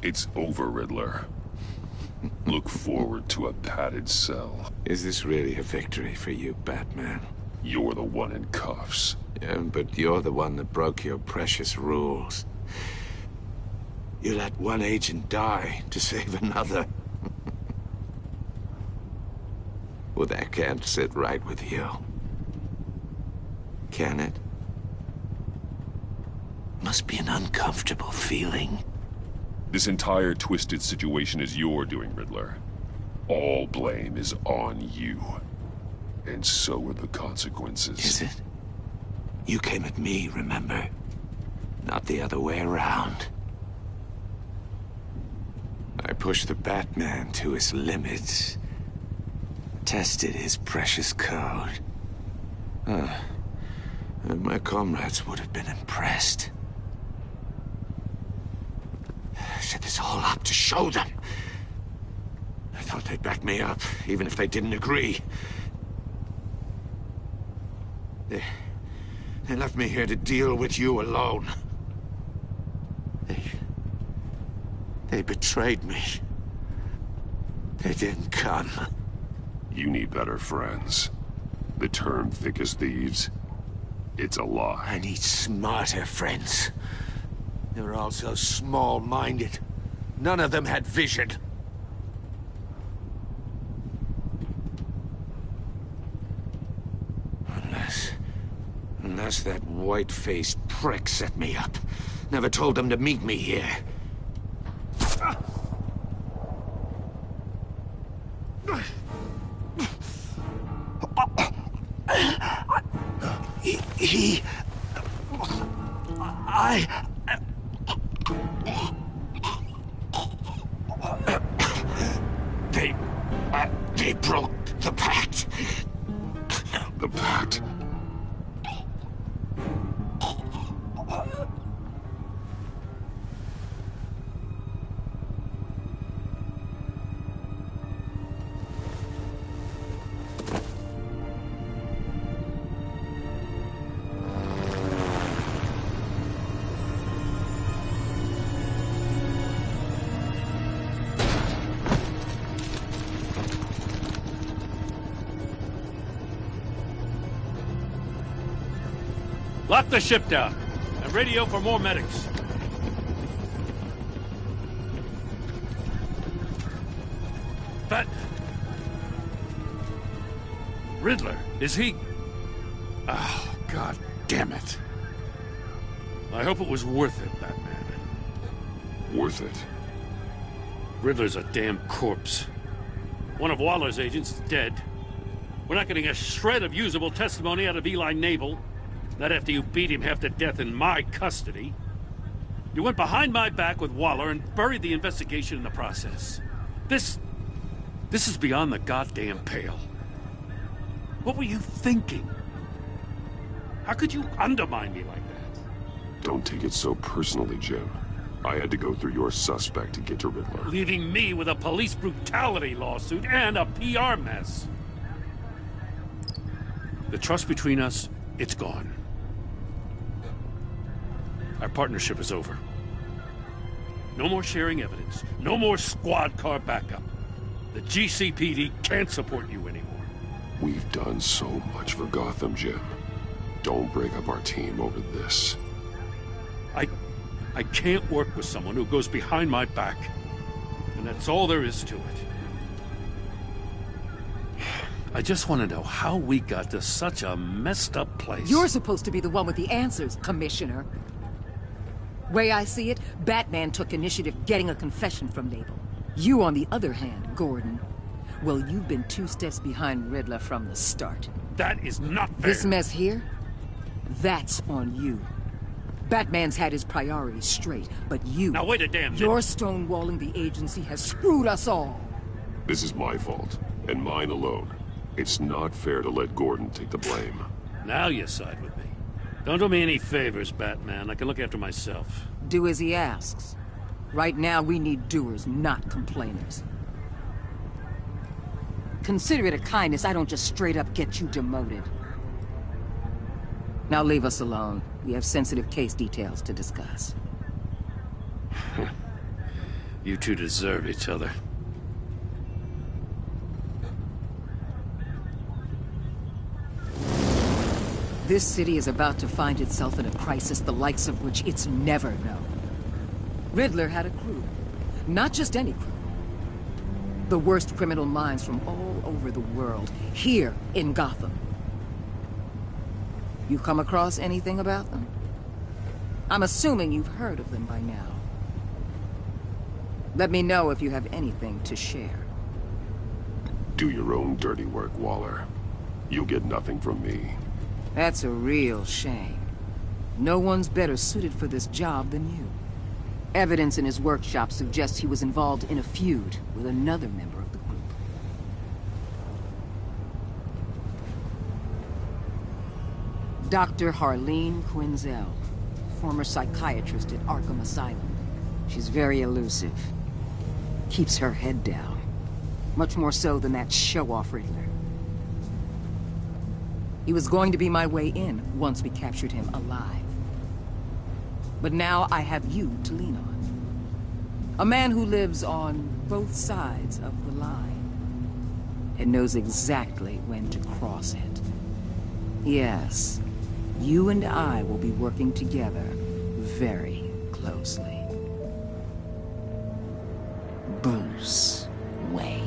It's over, Riddler. Look forward to a padded cell. Is this really a victory for you, Batman? You're the one in cuffs. Yeah, but you're the one that broke your precious rules. You let one agent die to save another. Well, that can't sit right with you. Can it? Must be an uncomfortable feeling. This entire twisted situation is your doing, Riddler. All blame is on you. And so are the consequences. Is it? You came at me, remember? Not the other way around. I pushed the Batman to his limits. Tested his precious code. And my comrades would have been impressed. Set this all up to show them. I thought they'd back me up, even if they didn't agree. They left me here to deal with you alone. They betrayed me. They didn't come. You need better friends. The term thick as thieves, it's a lie. I need smarter friends. They were all so small-minded. None of them had vision. Unless that white-faced prick set me up. Never told them to meet me here. They broke the pact. The Pact. Lock the ship down and radio for more medics. But Riddler, is he? Oh, God damn it. I hope it was worth it, Batman. Worth it? Riddler's a damn corpse. One of Waller's agents is dead. We're not getting a shred of usable testimony out of Eli Nabel. Not after you beat him half to death in my custody. You went behind my back with Waller and buried the investigation in the process. This is beyond the goddamn pale. What were you thinking? How could you undermine me like that? Don't take it so personally, Jim. I had to go through your suspect to get to Riddler. Leaving me with a police brutality lawsuit and a PR mess. The trust between us, it's gone. Our partnership is over. No more sharing evidence. No more squad car backup. The GCPD can't support you anymore. We've done so much for Gotham, Jim. Don't break up our team over this. I can't work with someone who goes behind my back. And that's all there is to it. I just want to know how we got to such a messed up place. You're supposed to be the one with the answers, Commissioner. Way I see it, Batman took initiative getting a confession from Nabel. You, on the other hand, Gordon, well, you've been 2 steps behind Riddler from the start. That is not fair. This mess here, that's on you. Batman's had his priorities straight, but you... Now wait a damn minute. Your stonewalling the agency has screwed us all. This is my fault, and mine alone. It's not fair to let Gordon take the blame. Now you side with me. Don't do me any favors, Batman. I can look after myself. Do as he asks. Right now, we need doers, not complainers. Consider it a kindness I don't just straight up get you demoted. Now leave us alone. We have sensitive case details to discuss. You two deserve each other. This city is about to find itself in a crisis the likes of which it's never known. Riddler had a crew. Not just any crew. The worst criminal minds from all over the world, here in Gotham. You come across anything about them? I'm assuming you've heard of them by now. Let me know if you have anything to share. Do your own dirty work, Waller. You'll get nothing from me. That's a real shame. No one's better suited for this job than you. Evidence in his workshop suggests he was involved in a feud with another member of the group. Dr. Harleen Quinzel, former psychiatrist at Arkham Asylum. She's very elusive. Keeps her head down. Much more so than that show-off Riddler. He was going to be my way in once we captured him alive. But now I have you to lean on. A man who lives on both sides of the line and knows exactly when to cross it. Yes, you and I will be working together very closely. Bruce Wayne.